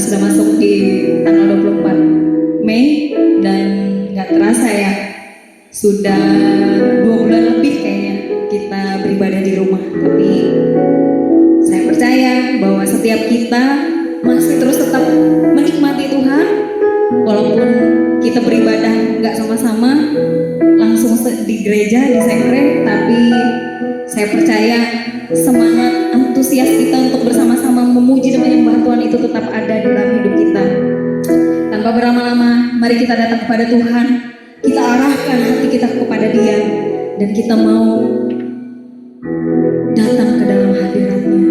sudah masuk di tanggal 24 Mei dan nggak terasa ya, sudah 2 bulan lebih kayaknya kita beribadah di rumah. Tapi saya percaya bahwa setiap kita masih terus tetap menikmati Tuhan, walaupun kita beribadah nggak sama-sama langsung di gereja, di sekre, tapi saya percaya semangat antusias kita untuk bersama-sama memuji dan menyembah Tuhan itu tetap ada di dalam hidup kita. Tanpa berlama-lama, mari kita datang kepada Tuhan, kita arahkan hati kita kepada Dia, dan kita mau datang ke dalam hadirat-Nya.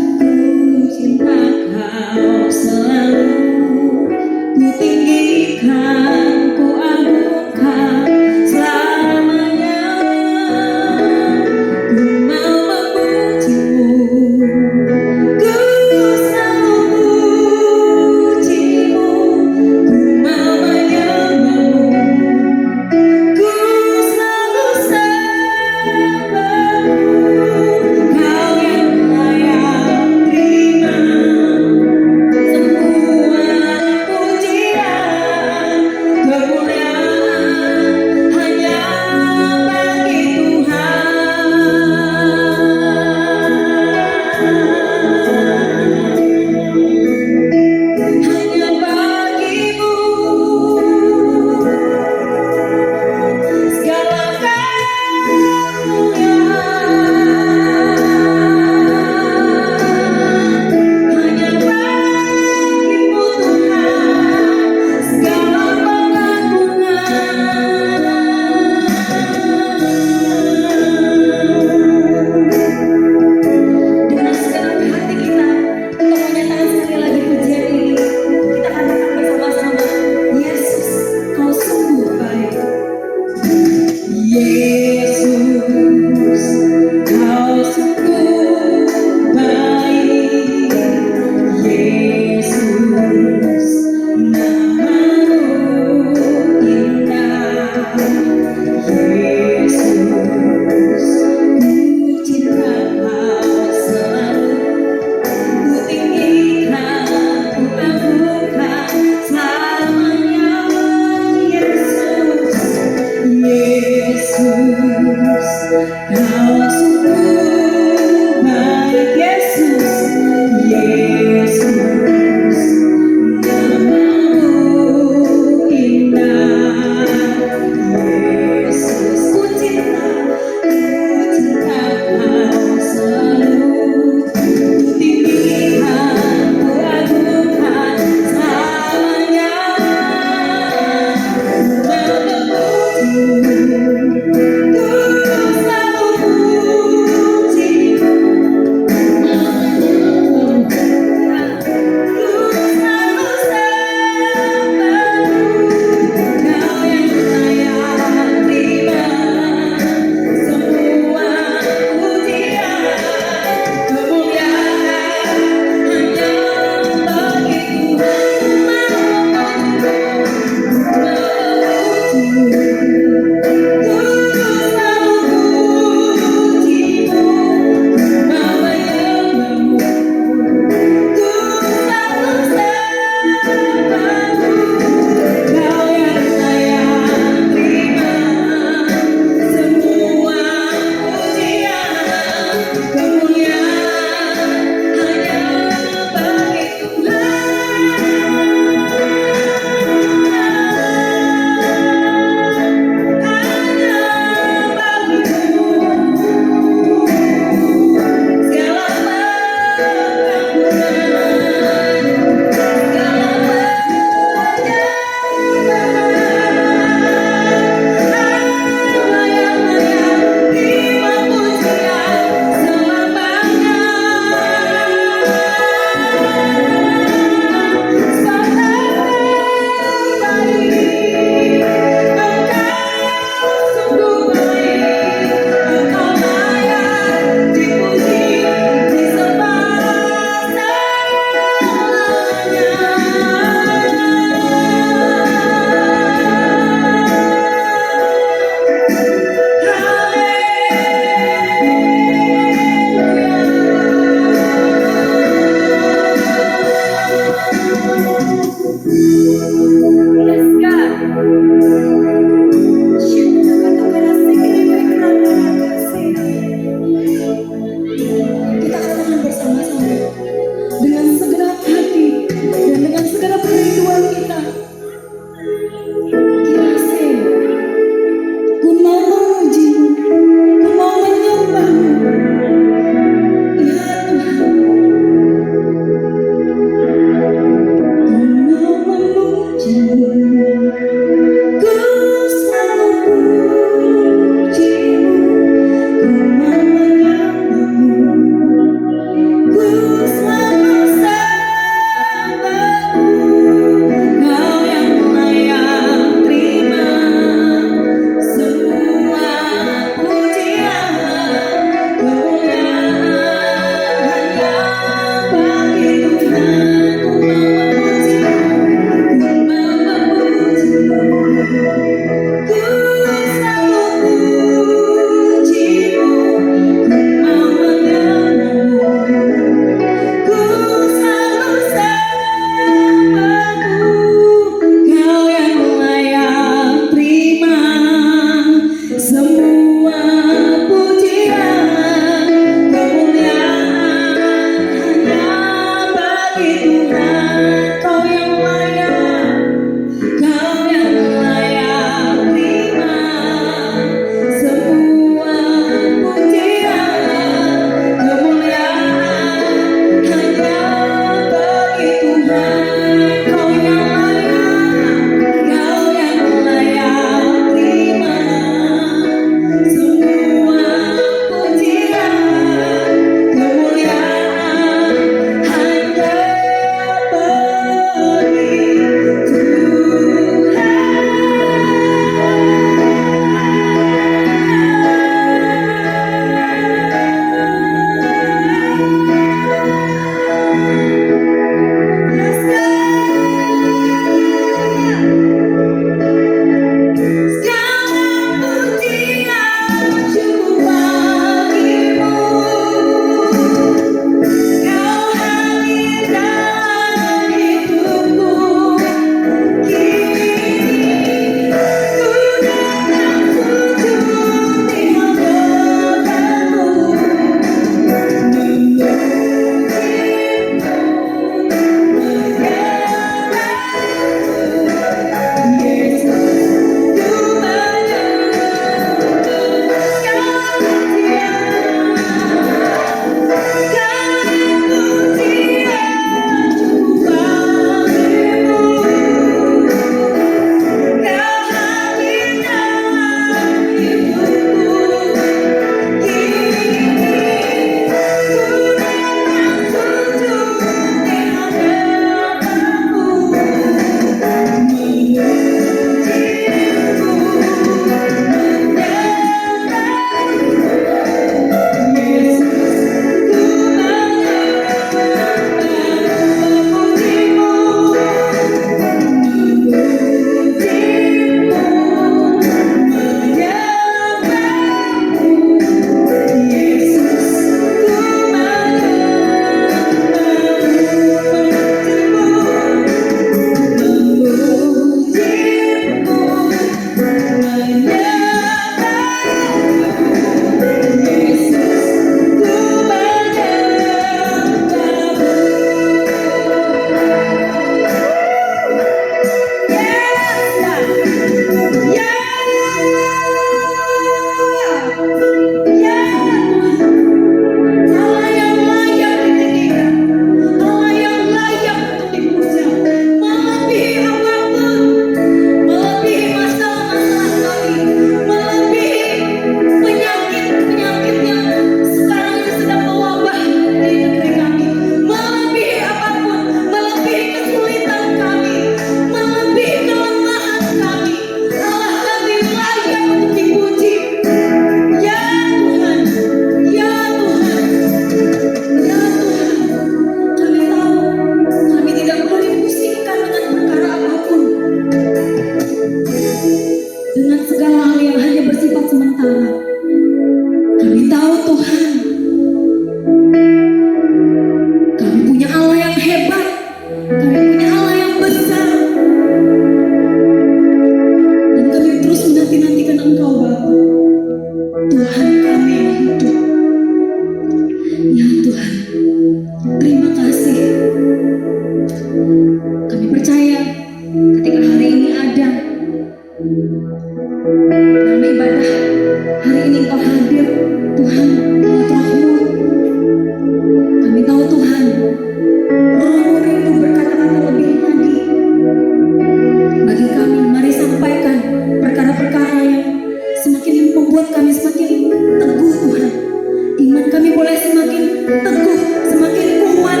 boleh semakin teguh, semakin kuat.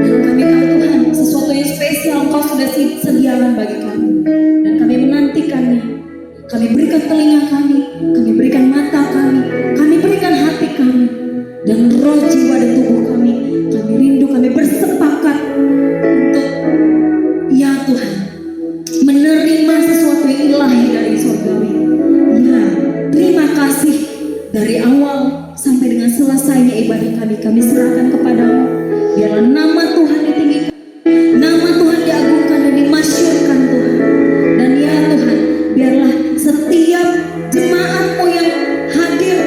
Dan kami tahu Tuhan, sesuatu yang spesial Engkau sudah sediakan bagi kami. Dan kami menantikannya. Kami berikan telinga kami berikan mata kami berikan hati kami. Dan roh, jiwa, dan tubuh kami rindu, kami bersepakat untuk, ya Tuhan, menerima sesuatu yang ilahi dari surgawi. Ya, terima kasih. Dari awal sampai dengan selesainya ibadah kami serahkan kepadamu. Biarlah nama Tuhan ditinggikan, nama Tuhan diagungkan dan dimasyurkan Tuhan. Dan ya Tuhan, biarlah setiap jemaatmu yang hadir,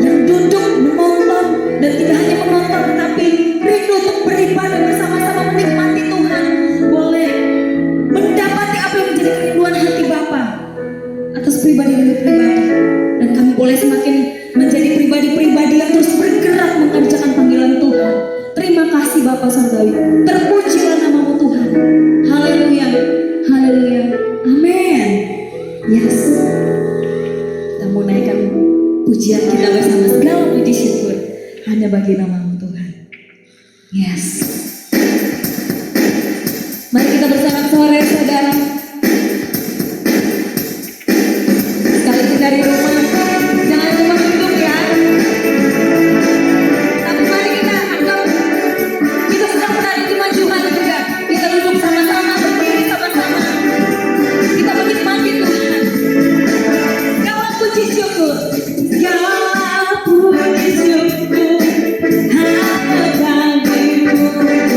yang duduk menonton, dan tidak hanya menonton tetapi rindu untuk beribadah bersama-sama menikmati Tuhan, boleh mendapati apa yang menjadi kerinduan hati Bapa atas pribadi demi pribadi. Dan kami boleh semakin menjadi pribadi-pribadi yang terus bergerak mengerjakan panggilan Tuhan. Terima kasih Bapa Surgawi, terpujilah namamu Tuhan. Haleluya, haleluya, amin. Yes, kita mau naikkan pujian kita bersama, segala puji syukur hanya bagi namamu Tuhan. Yes, mari kita bersorak-sorai saudara. Sekali dari rumah, jangan lupa duduk ya. Tapi mari kita anggap kita sedang berada di majuan juga. Kita duduk sama-sama, berdiri sama-sama. Kita menikmati Tuhan. Segala puji syukur, segala puji syukur hanya bagimu.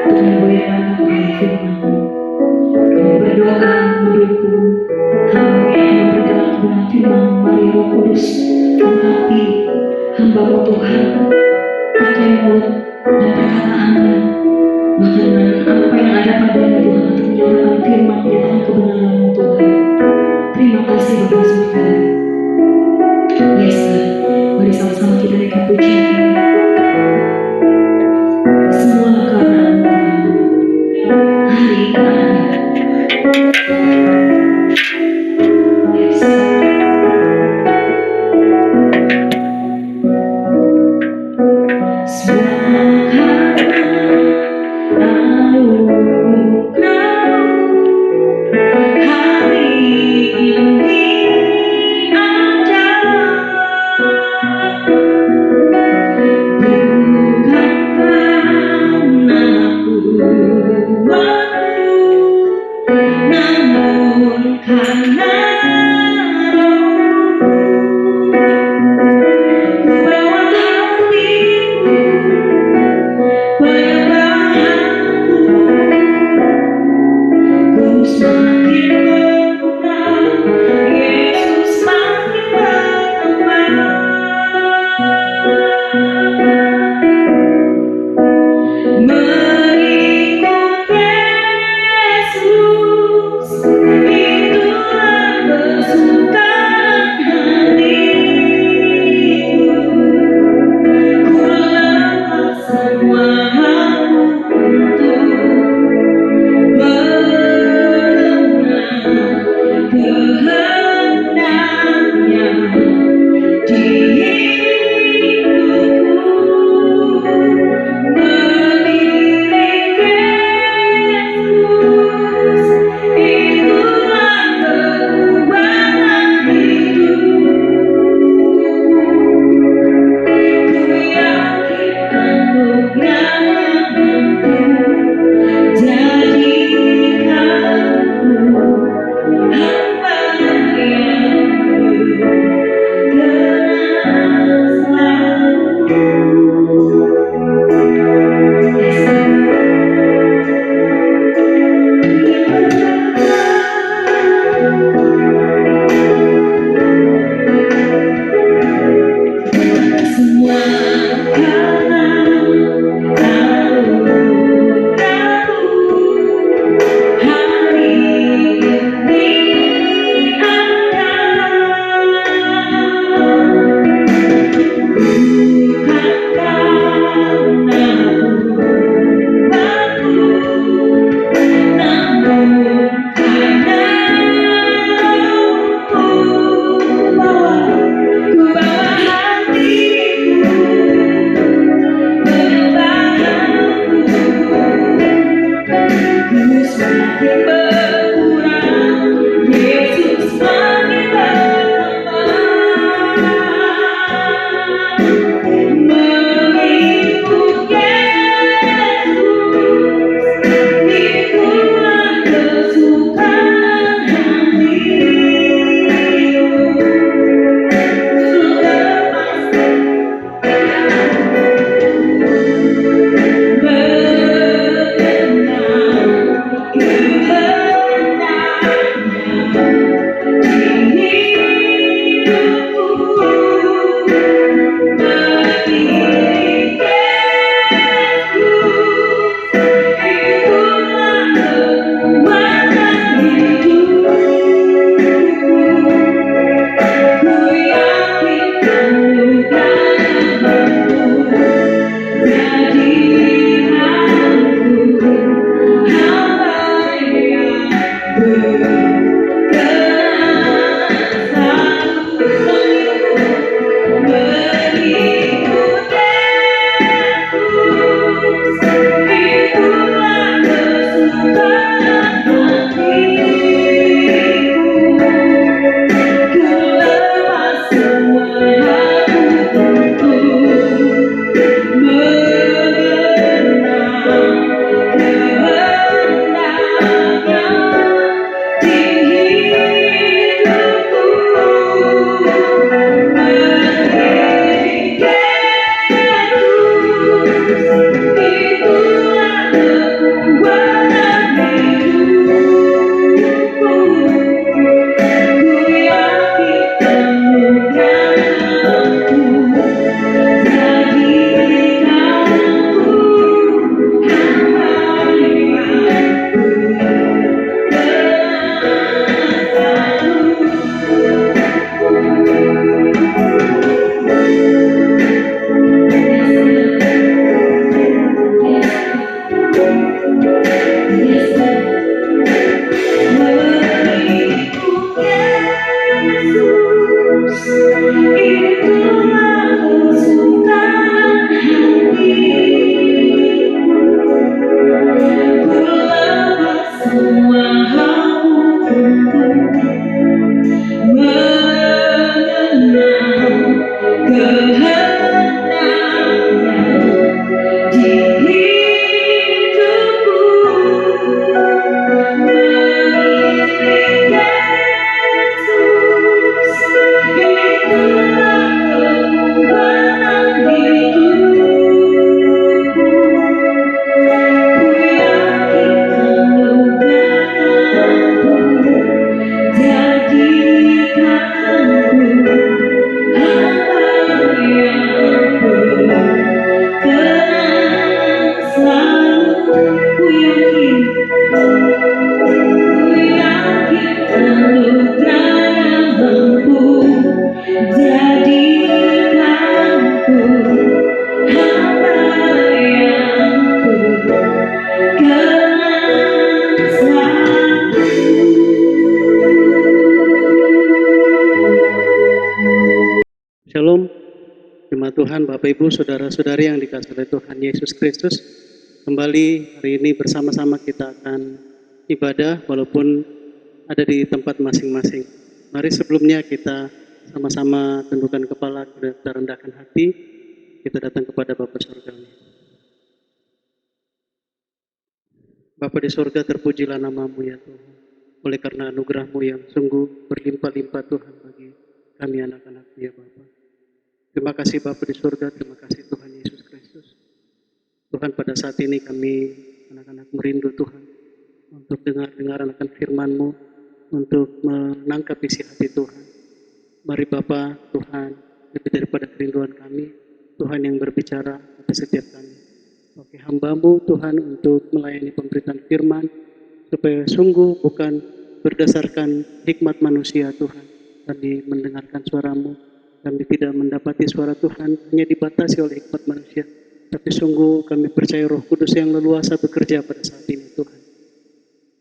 Tuhan boleh mengapai firman-Mu. Kami berdoa mendukung hamba yang memberikan kebenaran firman. Mari Roh Kudus mengurapi hamba-Mu Tuhan, pakai mulut dan perkataannya, bahkan apa yang ada padanya Tuhan, untuk menyatakan firman, menyatakan kebenaran-Mu Tuhan. Terima kasih Bapa surga. Yes God, mari sama-sama kita naikkan pujian ini. Semua karena Engkau hari ini ada. Yes. Semua karena anugerah-Mu hari ini ada. Bukan karena kuatku, namun karena Roh-Mu. Ku bawa hatiku, penyembahanku, ku semakin berkurang, Yesus makin bertambah. Mengikut Yesus, itulah kesukaan hatiku. Ku lepas semua Tuhan, Bapak Ibu, Saudara-saudari yang dikasihi oleh Tuhan Yesus Kristus, kembali hari ini bersama-sama kita akan ibadah walaupun ada di tempat masing-masing. Mari sebelumnya kita sama-sama tundukkan kepala, kita rendahkan hati, kita datang kepada Bapa Surgawi. Bapa di surga, terpujilah nama-Mu ya Tuhan. Oleh karena anugerah-Mu yang sungguh berlimpah-limpah Tuhan bagi kami anak-anak-Mu ya Bapa. Terima kasih Bapa di surga, terima kasih Tuhan Yesus Kristus. Tuhan, pada saat ini kami anak-anak merindu Tuhan untuk dengar akan firman-Mu, untuk menangkap isi hati Tuhan. Mari Bapa, Tuhan, lebih daripada kerinduan kami, Tuhan yang berbicara pada setiap kami. Oke, hamba-Mu Tuhan untuk melayani pemberitaan firman, supaya sungguh bukan berdasarkan hikmat manusia Tuhan, kami mendengarkan suara-Mu. Kami tidak mendapati suara Tuhan hanya dibatasi oleh hikmat manusia, tapi sungguh kami percaya Roh Kudus yang leluasa bekerja pada saat ini Tuhan.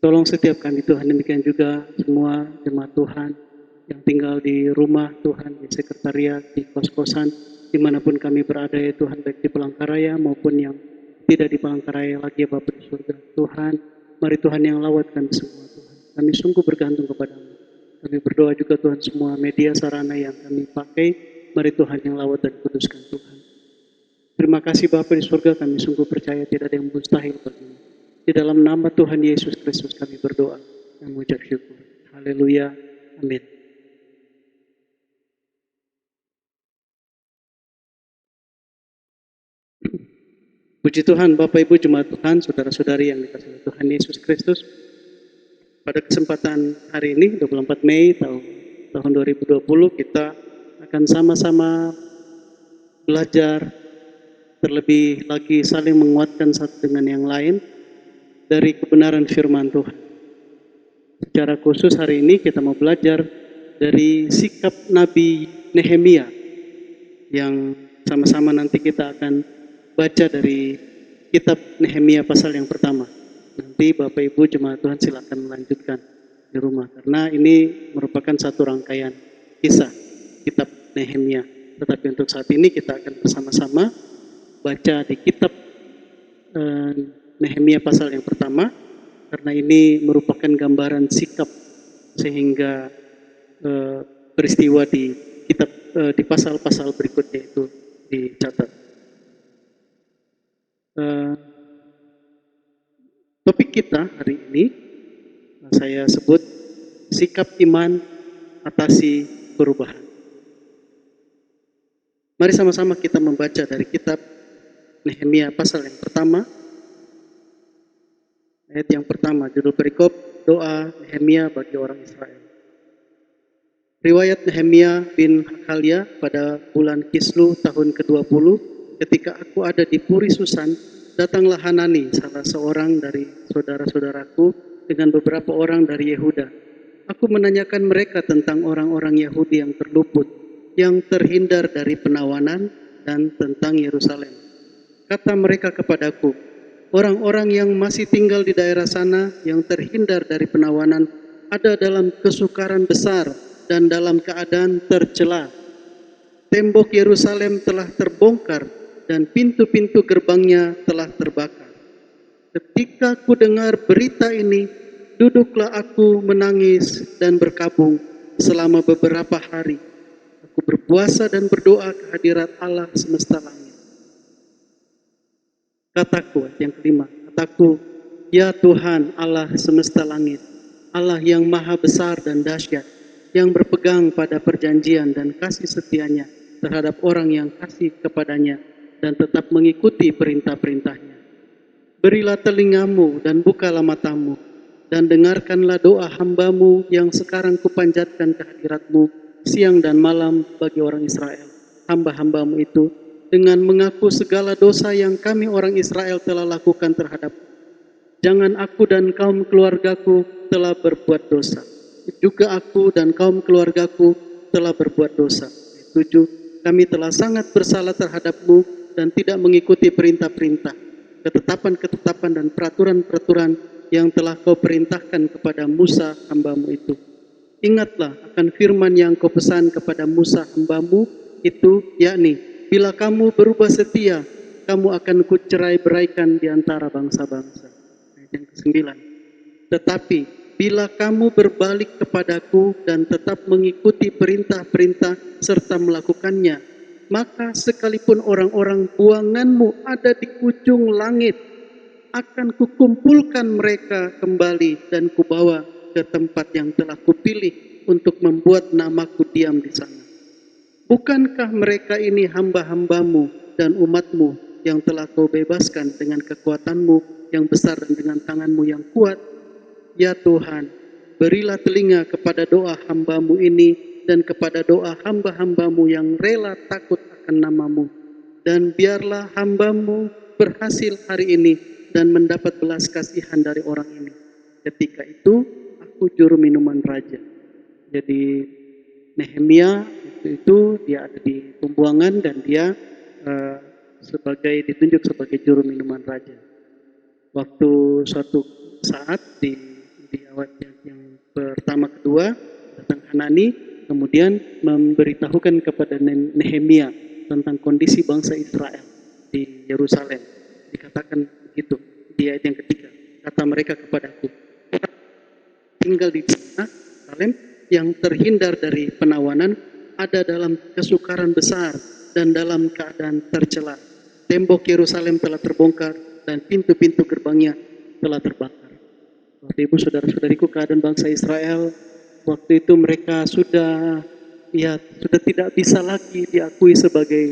Tolong setiap kami Tuhan, demikian juga semua jemaat Tuhan yang tinggal di rumah Tuhan, di sekretariat, di kos-kosan, dimanapun kami berada ya Tuhan, baik di Palangkaraya maupun yang tidak di Palangkaraya lagi ya Bapa di surga. Tuhan, mari Tuhan yang lawatkan semua Tuhan. Kami sungguh bergantung kepada-Mu. Kami berdoa juga Tuhan semua media sarana yang kami pakai, mari Tuhan yang lawat dan kuduskan Tuhan. Terima kasih Bapa di surga, kami sungguh percaya tidak ada yang mustahil bagimu. Di dalam nama Tuhan Yesus Kristus kami berdoa dan mengucap syukur. Haleluya. Amin. Puji Tuhan Bapak Ibu Jemaat Tuhan, saudara-saudari yang dikasihi Tuhan Yesus Kristus. Pada kesempatan hari ini, 24 Mei tahun 2020, kita akan sama-sama belajar, terlebih lagi saling menguatkan satu dengan yang lain dari kebenaran firman Tuhan. Secara khusus hari ini kita mau belajar dari sikap Nabi Nehemia, yang sama-sama nanti kita akan baca dari kitab Nehemia pasal yang pertama. Nanti Bapak Ibu Jemaat Tuhan silakan melanjutkan di rumah, karena ini merupakan satu rangkaian kisah kitab Nehemia. Tetapi untuk saat ini kita akan bersama-sama baca di kitab Nehemia pasal yang pertama, karena ini merupakan gambaran sikap sehingga peristiwa di kitab di pasal-pasal berikutnya itu dicatat. Topik kita hari ini saya sebut sikap iman atasi perubahan. Mari sama-sama kita membaca dari kitab Nehemia pasal yang pertama. Ayat yang pertama, judul perikop, doa Nehemia bagi orang Israel. Riwayat Nehemia bin Hakalia pada bulan Kislu tahun ke-20, ketika aku ada di Puri Susan, datanglah Hanani, salah seorang dari saudara-saudaraku, dengan beberapa orang dari Yehuda. Aku menanyakan mereka tentang orang-orang Yahudi yang terluput, yang terhindar dari penawanan, dan tentang Yerusalem. Kata mereka kepadaku, orang-orang yang masih tinggal di daerah sana, yang terhindar dari penawanan, ada dalam kesukaran besar dan dalam keadaan tercela. Tembok Yerusalem telah terbongkar dan pintu-pintu gerbangnya telah terbakar. Ketika ku dengar berita ini, duduklah aku menangis dan berkabung selama beberapa hari. Aku berpuasa dan berdoa kehadirat Allah semesta langit. Kataku, yang kelima, kataku, ya Tuhan Allah semesta langit, Allah yang maha besar dan dahsyat, yang berpegang pada perjanjian dan kasih setianya terhadap orang yang kasih kepadanya dan tetap mengikuti perintah-perintahnya. Berilah telingamu dan bukalah matamu, dan dengarkanlah doa hambamu yang sekarang kupanjatkan kehadiratmu siang dan malam bagi orang Israel, hamba-hambamu itu, dengan mengaku segala dosa yang kami orang Israel telah lakukan terhadap. Jangan aku dan kaum keluargaku telah berbuat dosa. Juga aku dan kaum keluargaku telah berbuat dosa. 7. Kami telah sangat bersalah terhadapmu dan tidak mengikuti perintah-perintah, ketetapan-ketetapan dan peraturan-peraturan yang telah kau perintahkan kepada Musa hambamu itu. Ingatlah akan firman yang kau pesan kepada Musa hambamu itu, yakni Bila kamu berubah setia, kamu akan kucerai-beraikan di antara bangsa-bangsa. Ayat yang ke-9. Tetapi bila kamu berbalik kepadaku dan tetap mengikuti perintah-perintah serta melakukannya, maka sekalipun orang-orang buanganmu ada di ujung langit, akan kukumpulkan mereka kembali dan kubawa ke tempat yang telah kupilih untuk membuat namaku diam di sana. Bukankah mereka ini hamba-hambamu dan umatmu yang telah kau bebaskan dengan kekuatanmu yang besar dan dengan tanganmu yang kuat? Ya Tuhan, berilah telinga kepada doa hambamu ini dan kepada doa hamba-hambamu yang rela takut akan namamu. Dan biarlah hambamu berhasil hari ini dan mendapat belas kasihan dari orang ini. Ketika itu, aku juru minuman raja. Jadi Nehemia itu dia ada di pembuangan dan dia ditunjuk sebagai juru minuman raja. Waktu suatu saat di awal yang pertama kedua datang Hanani, kemudian memberitahukan kepada Nehemia tentang kondisi bangsa Israel di Yerusalem. Dikatakan begitu di ayat yang ketiga. Kata mereka kepadaku, tinggal di Yerusalem yang terhindar dari penawanan ada dalam kesukaran besar dan dalam keadaan tercela. Tembok Yerusalem telah terbongkar dan pintu-pintu gerbangnya telah terbakar. Bapak Ibu saudara-saudariku, keadaan bangsa Israel waktu itu mereka sudah tidak bisa lagi diakui sebagai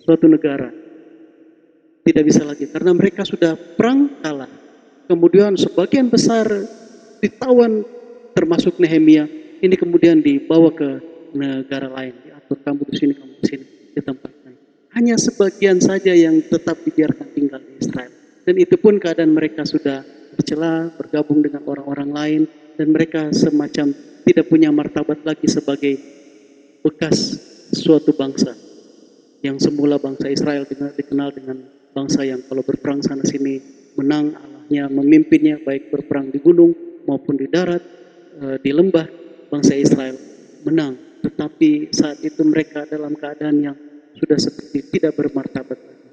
suatu negara. Tidak bisa lagi karena mereka sudah perang kalah. Kemudian sebagian besar ditawan termasuk Nehemia. Ini kemudian dibawa ke negara lain, diatur kamu di sini, kamu di sini, ditempatkan. Hanya sebagian saja yang tetap dibiarkan tinggal di Israel. Dan itu pun keadaan mereka sudah tercela, bergabung dengan orang-orang lain, dan mereka semacam tidak punya martabat lagi sebagai bekas suatu bangsa. Yang semula bangsa Israel dikenal dengan bangsa yang kalau berperang sana sini menang, Allahnya memimpinnya baik berperang di gunung maupun di darat, di lembah. Bangsa Israel menang, tetapi saat itu mereka dalam keadaan yang sudah seperti tidak bermartabat lagi.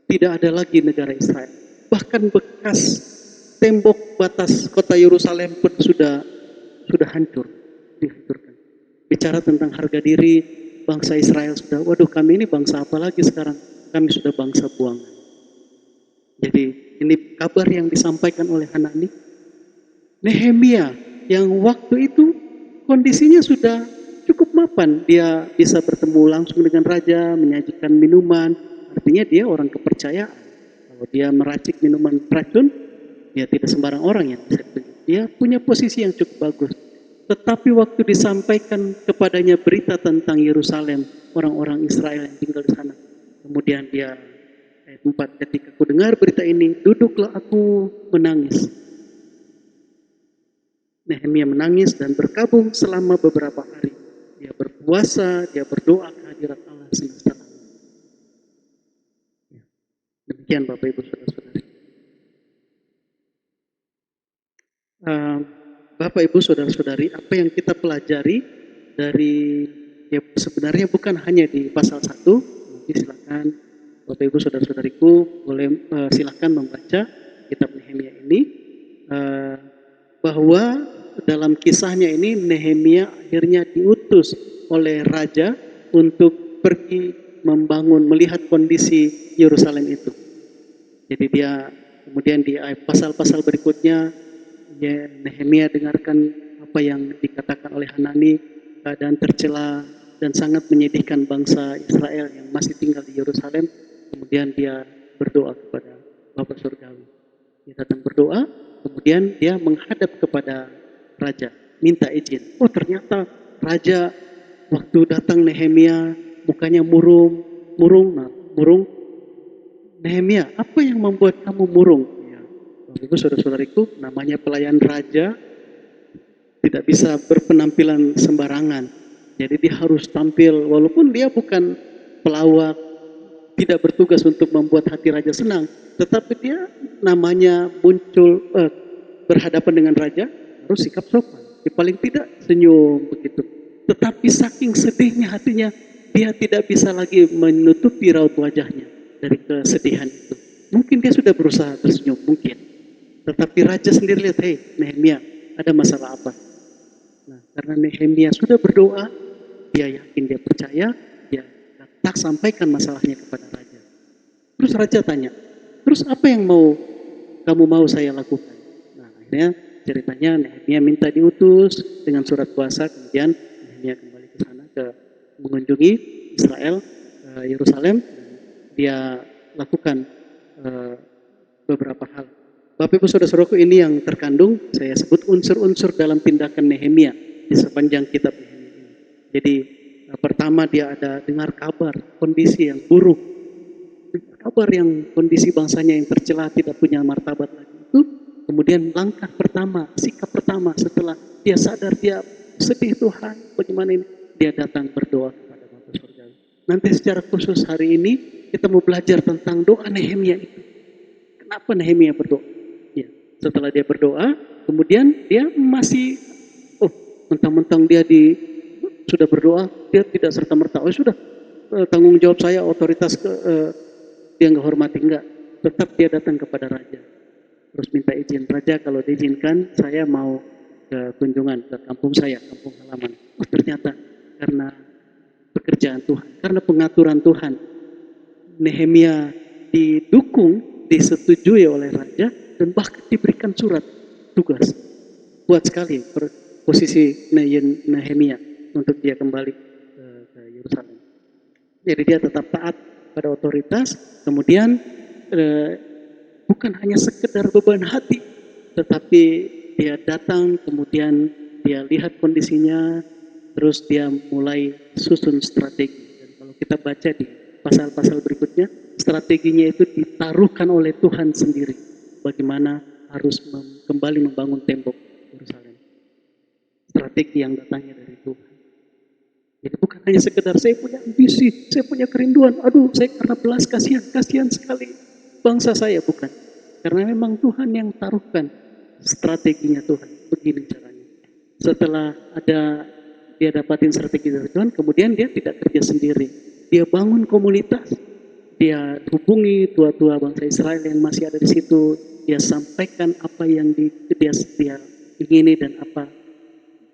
Tidak ada lagi negara Israel. Bahkan bekas tembok batas kota Yerusalem pun sudah hancur, dihancurkan. Bicara tentang harga diri bangsa Israel sudah, waduh kami ini bangsa apa lagi sekarang? Kami sudah bangsa buangan. Jadi ini kabar yang disampaikan oleh Hanani. Nehemia yang waktu itu kondisinya sudah cukup mapan. Dia bisa bertemu langsung dengan raja, menyajikan minuman. Artinya dia orang kepercayaan. Kalau dia meracik minuman racun, dia tidak sembarang orang yang bisa ditunjuk. Dia punya posisi yang cukup bagus. Tetapi waktu disampaikan kepadanya berita tentang Yerusalem, orang-orang Israel yang tinggal di sana. Kemudian dia, ayat 4, ketika aku dengar berita ini, duduklah aku menangis. Nehemia menangis dan berkabung selama beberapa hari. Dia berpuasa, dia berdoa kehadirat Allah semesta alam. Demikian Bapak Ibu Saudara-saudari. Bapak Ibu Saudara-saudari, apa yang kita pelajari dari sebenarnya bukan hanya di pasal 1, nanti silakan Bapak Ibu Saudara-saudariku boleh silakan membaca kitab Nehemia ini, bahwa dalam kisahnya ini Nehemia akhirnya diutus oleh raja untuk pergi melihat kondisi Yerusalem itu. Jadi dia kemudian di pasal-pasal berikutnya Nehemia dengarkan apa yang dikatakan oleh Hanani, keadaan tercela dan sangat menyedihkan bangsa Israel yang masih tinggal di Yerusalem. Kemudian dia berdoa kepada Bapa Surgawi. Dia datang berdoa, kemudian dia menghadap kepada raja, minta izin. Oh ternyata raja waktu datang Nehemia mukanya murung. Nehemia, apa yang membuat kamu murung? Ya, Bapak Ibu saudara-saudariku, namanya pelayan raja tidak bisa berpenampilan sembarangan. Jadi dia harus tampil, walaupun dia bukan pelawak, tidak bertugas untuk membuat hati raja senang, tetapi dia namanya muncul berhadapan dengan raja harus sikap sopan. Paling tidak senyum begitu. Tetapi saking sedihnya hatinya, dia tidak bisa lagi menutupi raut wajahnya dari kesedihan itu. Mungkin dia sudah berusaha tersenyum, mungkin. Tetapi raja sendiri lihat, hei Nehemia, ada masalah apa? Nah, karena Nehemia sudah berdoa, dia yakin, dia percaya, dia tak sampaikan masalahnya kepada raja. Terus raja tanya, terus apa yang kamu mau saya lakukan? Nah, akhirnya ceritanya Nehemia minta diutus dengan surat kuasa, kemudian Nehemia kembali ke sana mengunjungi Israel, Yerusalem, dia lakukan beberapa hal. Bapak Ibu Saudara-saudaraku, ini yang terkandung, saya sebut unsur-unsur dalam tindakan Nehemia di sepanjang kitab Nehemia ini. Jadi pertama dia ada dengar kabar kondisi yang buruk, kabar yang kondisi bangsanya yang tercela, tidak punya martabat lagi itu. Kemudian langkah pertama, sikap pertama setelah dia sadar, dia sedih, Tuhan bagaimana ini, dia datang berdoa kepada Bapa Surgawi. Nanti secara khusus hari ini kita mau belajar tentang doa Nehemia itu. Kenapa Nehemia berdoa? Ya, setelah dia berdoa, kemudian dia masih, mentang-mentang dia sudah berdoa, dia tidak serta-merta, sudah tanggung jawab saya, otoritas dia nggak hormati, enggak. Tetap dia datang kepada raja. Terus minta izin, raja kalau diizinkan saya mau ke kunjungan ke kampung saya, kampung halaman. Ternyata karena pekerjaan Tuhan, karena pengaturan Tuhan, Nehemia didukung, disetujui oleh raja, dan bahkan diberikan surat tugas. Kuat sekali posisi Nehemia untuk dia kembali ke Yerusalem. Jadi dia tetap taat pada otoritas, kemudian bukan hanya sekedar beban hati, tetapi dia datang, kemudian dia lihat kondisinya, terus dia mulai susun strategi. Dan kalau kita baca di pasal-pasal berikutnya, strateginya itu ditaruhkan oleh Tuhan sendiri. Bagaimana harus kembali membangun tembok Yerusalem. Strategi yang datangnya dari Tuhan. Jadi bukan hanya sekedar saya punya ambisi, saya punya kerinduan, saya karena belas kasihan sekali bangsa saya, bukan. Karena memang Tuhan yang taruhkan strateginya Tuhan, begini caranya. Setelah dia dapatin strategi dari Tuhan, kemudian dia tidak kerja sendiri. Dia bangun komunitas, dia hubungi tua-tua bangsa Israel yang masih ada di situ, dia sampaikan apa yang dia ingini dan apa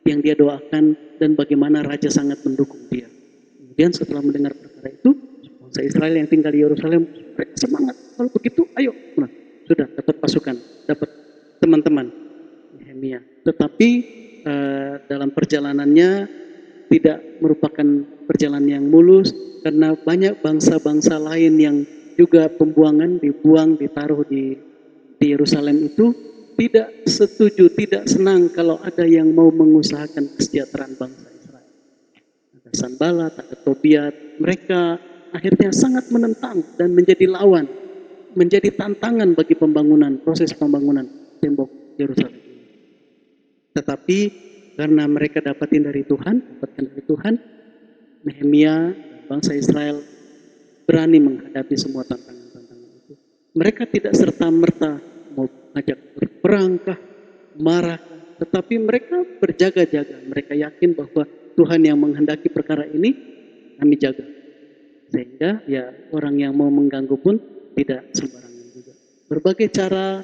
yang dia doakan, dan bagaimana raja sangat mendukung dia. Kemudian setelah mendengar perkara itu, bangsa Israel yang tinggal di Yerusalem semangat, kalau begitu ayo. Nah, sudah dapat pasukan, dapat teman-teman Nehemia. Tetapi dalam perjalanannya tidak merupakan perjalanan yang mulus, karena banyak bangsa-bangsa lain yang juga pembuangan, ditaruh di Yerusalem itu, tidak setuju, tidak senang kalau ada yang mau mengusahakan kesejahteraan bangsa Israel. Ada Sanballat, ada Tobiat, mereka akhirnya sangat menentang dan menjadi lawan, menjadi tantangan bagi proses pembangunan tembok Yerusalem. Tetapi karena mereka dapatkan dari Tuhan, Nehemia dan bangsa Israel berani menghadapi semua tantangan-tantangan itu. Mereka tidak serta-merta mau ngajak berperang kah, marah, tetapi mereka berjaga-jaga. Mereka yakin bahwa Tuhan yang menghendaki perkara ini, kami jaga. Sehingga ya orang yang mau mengganggu pun tidak sembarangan juga. Berbagai cara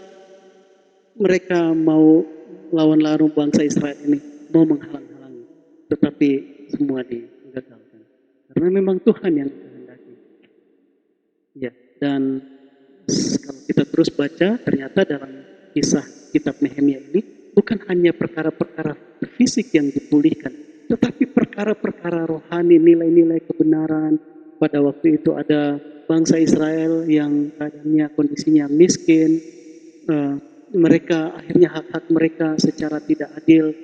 mereka mau lawan bangsa Israel ini, mau menghalang-halangi, tetapi semua digagalkan. Karena memang Tuhan yang menghendaki. Ya, dan kalau kita terus baca, ternyata dalam kisah kitab Nehemia ini bukan hanya perkara-perkara fisik yang dipulihkan, tetapi perkara-perkara rohani, nilai-nilai kebenaran. Pada waktu itu ada bangsa Israel yang keadaannya kondisinya miskin, mereka akhirnya hak-hak mereka secara tidak adil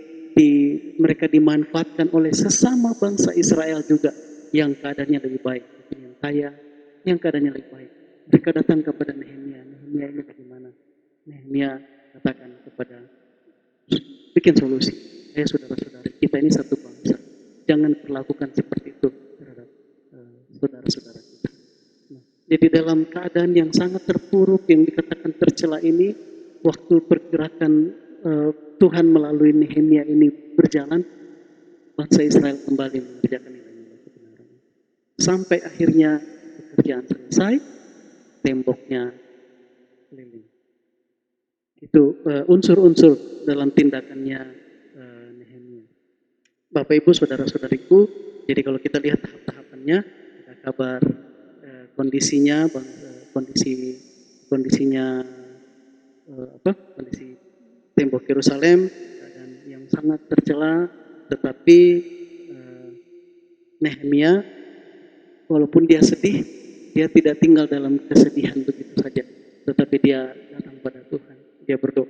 mereka dimanfaatkan oleh sesama bangsa Israel juga yang keadaannya lebih baik, yang kaya, yang keadaannya lebih baik. Mereka datang kepada Nehemia ini bagaimana? Nehemia katakan kepada, bikin solusi. Saudara-saudara, kita ini satu bangsa. Jangan perlakukan seperti itu terhadap saudara-saudara kita. Nah, jadi dalam keadaan yang sangat terpuruk, yang dikatakan tercela ini, waktu pergerakan Tuhan melalui Nehemia ini berjalan, bangsa Israel kembali mengerjakan nilai-nilai kebenaran. sampai akhirnya pekerjaan selesai, temboknya keliling. Itu unsur-unsur dalam tindakannya Nehemia. Bapak Ibu saudara-saudariku, jadi kalau kita lihat tahap-tahapannya, ada kabar kondisinya, kondisinya kondisi tembok Yerusalem dan yang sangat tercela, tetapi Nehemia walaupun dia sedih, dia tidak tinggal dalam kesedihan begitu saja, tetapi dia datang pada Tuhan, dia berdoa.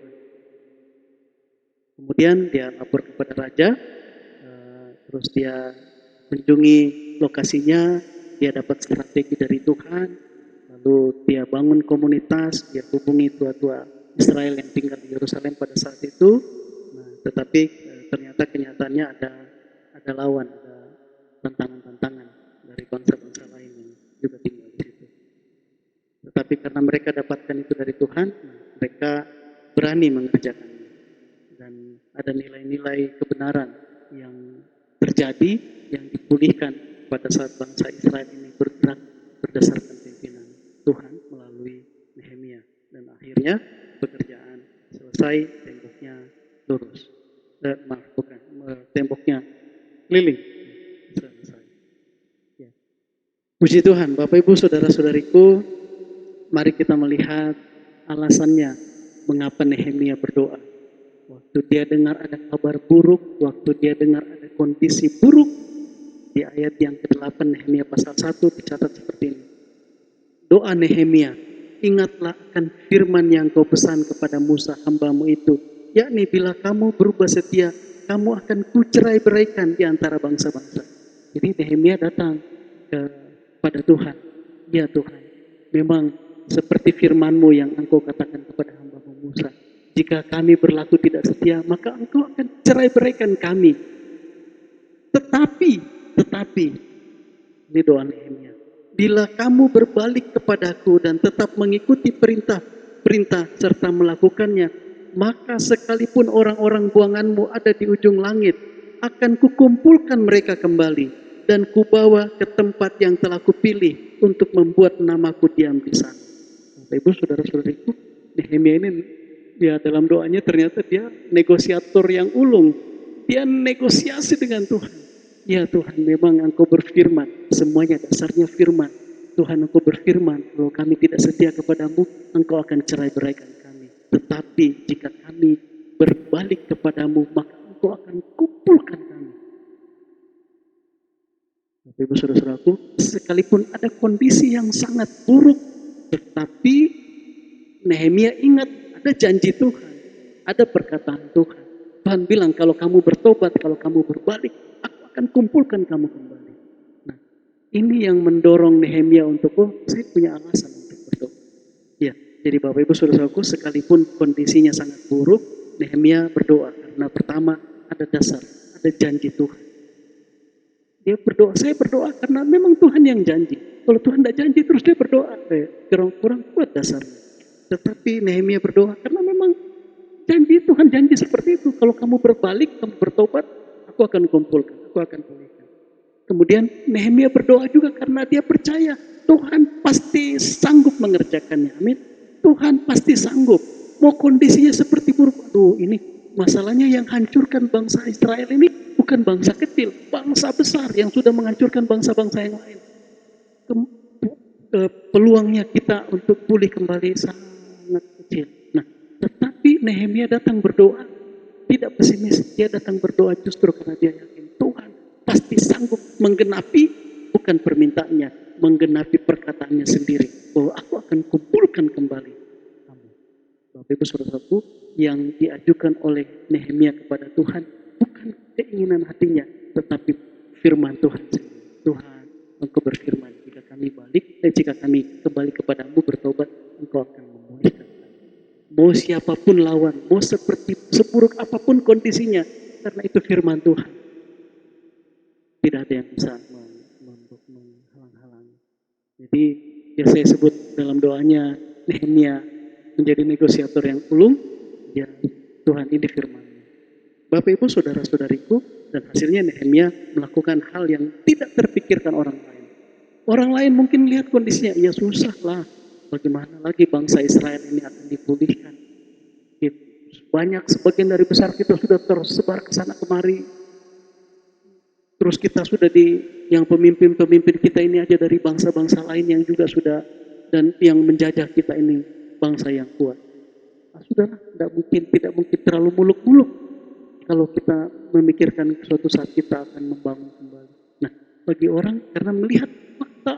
Kemudian dia lapor kepada raja, terus dia kunjungi lokasinya, dia dapat strategi dari Tuhan, lalu dia bangun komunitas, dia hubungi tua-tua Israel yang tinggal di Yerusalem pada saat itu. Nah, tetapi ternyata kenyataannya ada lawan, ada tantangan-tantangan dari bangsa-bangsa lain yang juga tinggal di situ. Tetapi karena mereka dapatkan itu dari Tuhan, mereka berani mengerjakannya. Dan ada nilai-nilai kebenaran yang terjadi, yang dipulihkan pada saat bangsa Israel ini bergerak berdasarkan pimpinan Tuhan melalui Nehemia. Dan akhirnya pekerjaan selesai, temboknya lurus. Temboknya keliling. Selesai. Ya. Puji Tuhan, Bapak Ibu saudara-saudariku, mari kita melihat alasannya mengapa Nehemia berdoa. Waktu dia dengar ada kabar buruk, waktu dia dengar ada kondisi buruk, di ayat yang ke-8 Nehemia pasal 1 dicatat seperti ini. Doa Nehemia, ingatlah akan firman yang kau pesan kepada Musa hambamu itu, yakni bila kamu berubah setia, kamu akan kucerai-beraikan di antara bangsa-bangsa. Jadi Nehemia datang kepada Tuhan. Ya Tuhan, memang seperti firman-Mu yang Engkau katakan kepada hamba-Mu Musa. Jika kami berlaku tidak setia, maka Engkau akan cerai-beraikan kami. Tetapi, ini doa Nehemia. Bila kamu berbalik kepadaku dan tetap mengikuti perintah serta melakukannya, maka sekalipun orang-orang buanganmu ada di ujung langit, akan kukumpulkan mereka kembali dan kubawa ke tempat yang telah kupilih untuk membuat namaku diam di sana. Bapak Ibu saudara-saudariku, Nehemia ini ya dalam doanya ternyata dia negosiator yang ulung. Dia negosiasi dengan Tuhan. Ya Tuhan, memang Engkau berfirman, semuanya dasarnya firman. Tuhan, Engkau berfirman, kalau kami tidak setia kepadamu, Engkau akan cerai-beraikan kami. Tetapi jika kami berbalik kepadamu, maka Engkau akan kumpulkan kami. Bapak Ibu saudara-saudaraku, sekalipun ada kondisi yang sangat buruk, tetapi Nehemia ingat ada janji Tuhan, ada perkataan Tuhan. Tuhan bilang kalau kamu bertobat, kalau kamu berbalik, aku akan kumpulkan kamu kembali. Nah, ini yang mendorong Nehemia untuk, saya punya alasan untuk berdoa. Ya, jadi Bapak Ibu saudara-saudaraku, sekalipun kondisinya sangat buruk, Nehemia berdoa karena pertama ada dasar, ada janji Tuhan. Dia berdoa, saya berdoa karena memang Tuhan yang janji. Kalau Tuhan tidak janji terus dia berdoa, kurang kuat dasarnya. Tetapi Nehemia berdoa karena memang janji Tuhan, janji seperti itu. Kalau kamu berbalik, kamu bertobat, aku akan kumpulkan, aku akan pulihkan. Kemudian Nehemia berdoa juga karena dia percaya Tuhan pasti sanggup mengerjakannya. Amin. Tuhan pasti sanggup. Mau kondisinya seperti buruk, ini masalahnya yang hancurkan bangsa Israel ini bukan bangsa kecil, bangsa besar yang sudah menghancurkan bangsa-bangsa yang lain. Peluangnya kita untuk pulih kembali sangat kecil. Nah, tetapi Nehemia datang berdoa, tidak pesimis. Dia datang berdoa justru karena dia yakin Tuhan pasti sanggup menggenapi, bukan permintaannya, menggenapi perkataannya sendiri. Bahwa aku akan kumpulkan kembali kamu. Bapak Ibu saudaraku, yang diajukan oleh Nehemia kepada Tuhan bukan keinginan hatinya, tetapi firman Tuhan sendiri. Tuhan, Engkau berfirman, jika kami kembali kepadamu bertobat, Engkau akan memulihkan kami. Mau siapapun lawan, mau seburuk apapun kondisinya, karena itu firman Tuhan. Tidak ada yang bisa menghalang-halangi. Jadi, yang saya sebut dalam doanya, Nehemia menjadi negosiator yang ulung, ya Tuhan ini firman-Nya. Bapak Ibu saudara-saudariku, dan hasilnya Nehemia melakukan hal yang tidak terpikirkan orang lain. Orang lain mungkin lihat kondisinya, ya susah lah. Bagaimana lagi bangsa Israel ini akan dipulihkan? Banyak, sebagian dari besar kita sudah tersebar ke sana kemari. Terus kita sudah yang pemimpin-pemimpin kita ini aja dari bangsa-bangsa lain yang juga sudah, dan yang menjajah kita ini bangsa yang kuat. Nah, sudahlah, tidak mungkin terlalu muluk-muluk kalau kita memikirkan suatu saat kita akan membangun kembali. Nah, bagi orang karena melihat fakta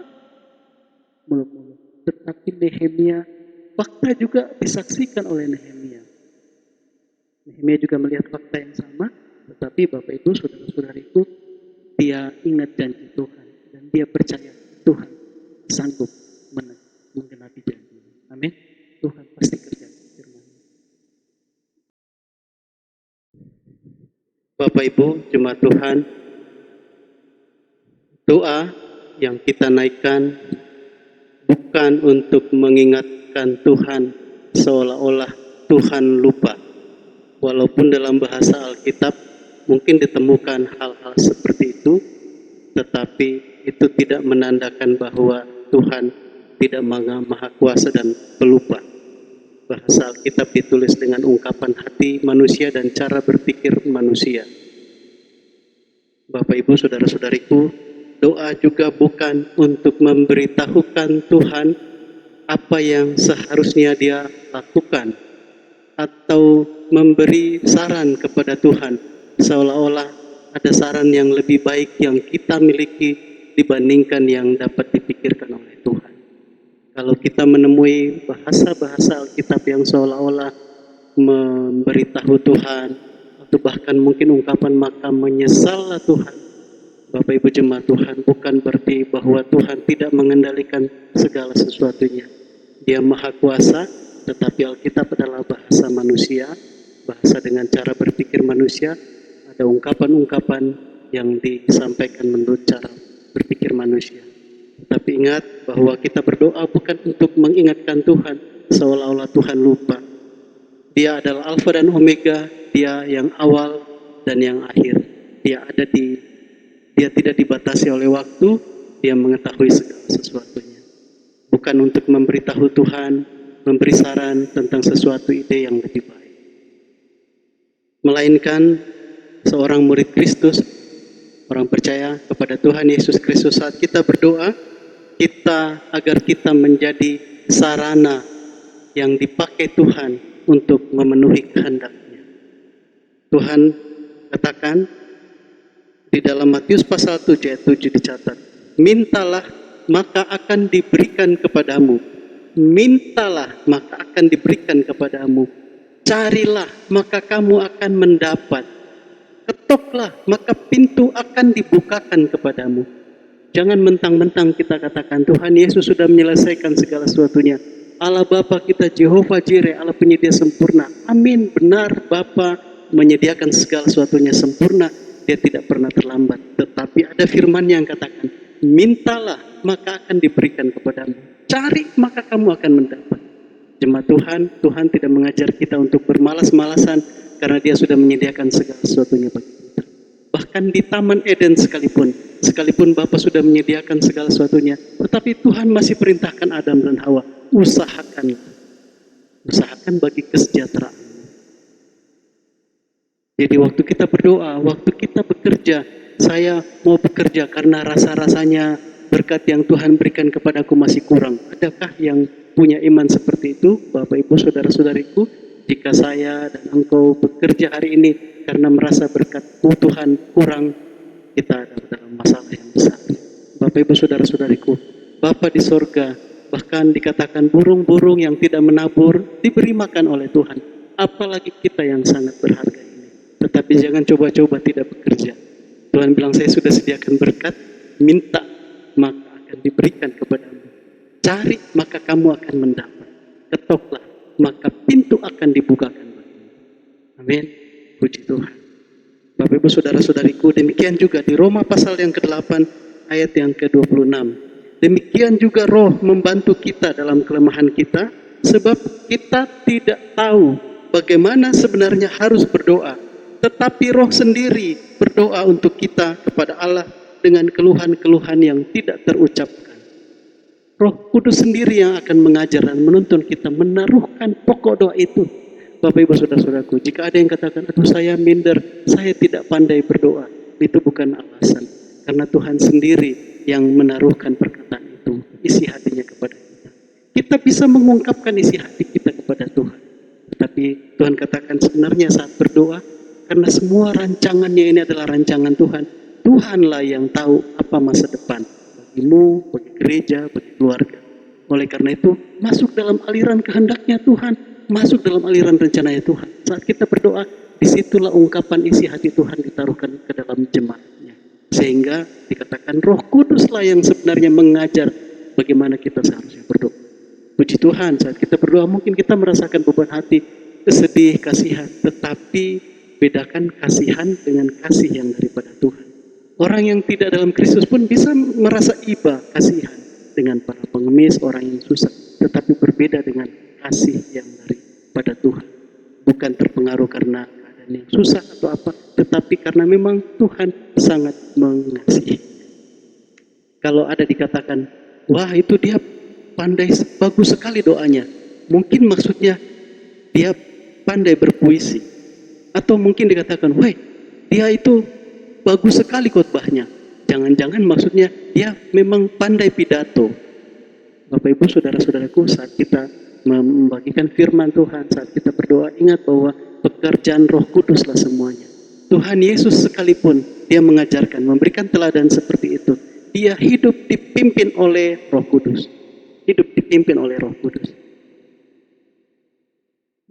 muluk-muluk. Tetapi Nehemia, fakta juga disaksikan oleh Nehemia. Nehemia juga melihat fakta yang sama, tetapi Bapak Ibu, saudara-saudariku, dia ingat janji Tuhan dan dia percaya Tuhan sanggup menggenapi janji. Amin. Tuhan pasti kerja firman. Bapak Ibu, jemaat Tuhan, doa yang kita naikkan bukan untuk mengingatkan Tuhan seolah-olah Tuhan lupa. Walaupun dalam bahasa Alkitab mungkin ditemukan hal-hal seperti itu, tetapi itu tidak menandakan bahwa Tuhan tidak maha kuasa dan pelupa. Bahasa Alkitab ditulis dengan ungkapan hati manusia dan cara berpikir manusia. Bapak Ibu, saudara-saudariku, doa juga bukan untuk memberitahukan Tuhan apa yang seharusnya dia lakukan, atau memberi saran kepada Tuhan seolah-olah ada saran yang lebih baik yang kita miliki dibandingkan yang dapat dipikirkan oleh Tuhan. Kalau kita menemui bahasa-bahasa Alkitab yang seolah-olah memberitahu Tuhan, atau bahkan mungkin ungkapan maka menyesallah Tuhan, Bapak Ibu jemaat Tuhan, bukan berarti bahwa Tuhan tidak mengendalikan segala sesuatunya. Dia maha kuasa, tetapi Alkitab adalah bahasa manusia, bahasa dengan cara berpikir manusia. Ada ungkapan-ungkapan yang disampaikan menurut cara berpikir manusia. Tapi ingat bahwa kita berdoa bukan untuk mengingatkan Tuhan seolah-olah Tuhan lupa. Dia adalah Alfa dan Omega, dia yang awal dan yang akhir. Dia tidak dibatasi oleh waktu, dia mengetahui segala sesuatunya. Bukan untuk memberitahu Tuhan, memberi saran tentang sesuatu ide yang lebih baik. Melainkan seorang murid Kristus, orang percaya kepada Tuhan Yesus Kristus, saat kita berdoa, agar kita menjadi sarana yang dipakai Tuhan untuk memenuhi kehendak-Nya. Tuhan katakan di dalam Matius pasal 7 ayat 7 dicatat, mintalah maka akan diberikan kepadamu. Mintalah maka akan diberikan kepadamu. Carilah maka kamu akan mendapat. Ketoklah maka pintu akan dibukakan kepadamu. Jangan mentang-mentang kita katakan Tuhan Yesus sudah menyelesaikan segala sesuatunya. Allah Bapa kita Jehovah Jireh, Allah penyedia sempurna. Amin, benar, Bapa menyediakan segala sesuatunya sempurna. Dia tidak pernah terlambat. Tetapi ada firman yang katakan, mintalah maka akan diberikan kepadamu. Cari maka kamu akan mendapat. Jemaat Tuhan, Tuhan tidak mengajar kita untuk bermalas-malasan karena dia sudah menyediakan segala sesuatunya bagi kita. Bahkan di Taman Eden sekalipun Bapa sudah menyediakan segala sesuatunya, tetapi Tuhan masih perintahkan Adam dan Hawa, usahakan bagi kesejahteraan. Jadi waktu kita berdoa, waktu kita bekerja, saya mau bekerja karena rasa-rasanya berkat yang Tuhan berikan kepadaku masih kurang. Adakah yang punya iman seperti itu, Bapak Ibu saudara-saudariku? Jika saya dan engkau bekerja hari ini karena merasa berkat Tuhan kurang, kita ada dalam masalah yang besar. Bapak Ibu saudara-saudariku, Bapa di sorga, bahkan dikatakan burung-burung yang tidak menabur diberi makan oleh Tuhan. Apalagi kita yang sangat berharga ini. Tetapi jangan coba-coba tidak bekerja. Tuhan bilang, saya sudah sediakan berkat, minta maka akan diberikan kepadamu. Cari maka kamu akan mendapat. Ketoklah maka pintu akan dibukakan bagimu. Amin. Puji Tuhan. Bapak Ibu saudara-saudariku, demikian juga di Roma pasal yang ke-8 ayat yang ke-26. Demikian juga Roh membantu kita dalam kelemahan kita, sebab kita tidak tahu bagaimana sebenarnya harus berdoa, tetapi Roh sendiri berdoa untuk kita kepada Allah dengan keluhan-keluhan yang tidak terucapkan. Roh Kudus sendiri yang akan mengajar dan menuntun kita menaruhkan pokok doa itu. Bapak Ibu Saudara-saudaraku, jika ada yang katakan, aduh saya minder, saya tidak pandai berdoa, itu bukan alasan. Karena Tuhan sendiri yang menaruhkan perkataan itu, isi hatinya kepada kita. Kita bisa mengungkapkan isi hati kita kepada Tuhan. Tetapi Tuhan katakan sebenarnya saat berdoa, karena semua rancangannya ini adalah rancangan Tuhan. Tuhanlah yang tahu apa masa depan bagimu, bagi gereja, bagi keluarga. Oleh karena itu, masuk dalam aliran kehendaknya Tuhan, masuk dalam aliran rencananya Tuhan. Saat kita berdoa, disitulah ungkapan isi hati Tuhan ditaruhkan ke dalam jemaatnya. Sehingga dikatakan Roh Kuduslah yang sebenarnya mengajar bagaimana kita seharusnya berdoa. Puji Tuhan, saat kita berdoa mungkin kita merasakan beban hati, kesedih, kasihan. Tetapi bedakan kasihan dengan kasih yang daripada Tuhan. Orang yang tidak dalam Kristus pun bisa merasa iba, kasihan dengan para pengemis, orang yang susah. Tetapi berbeda dengan kasih yang daripada Tuhan. Bukan terpengaruh karena keadaan yang susah atau apa, tetapi karena memang Tuhan sangat mengasihi. Kalau ada dikatakan, wah itu dia pandai, bagus sekali doanya. Mungkin maksudnya dia pandai berpuisi. Atau mungkin dikatakan, wah dia itu bagus sekali khotbahnya. Jangan-jangan maksudnya dia memang pandai pidato. Bapak Ibu Saudara-saudaraku, saat kita membagikan firman Tuhan, saat kita berdoa, ingat bahwa pekerjaan Roh Kuduslah semuanya. Tuhan Yesus sekalipun dia mengajarkan, memberikan teladan seperti itu. Dia hidup dipimpin oleh Roh Kudus. Hidup dipimpin oleh Roh Kudus.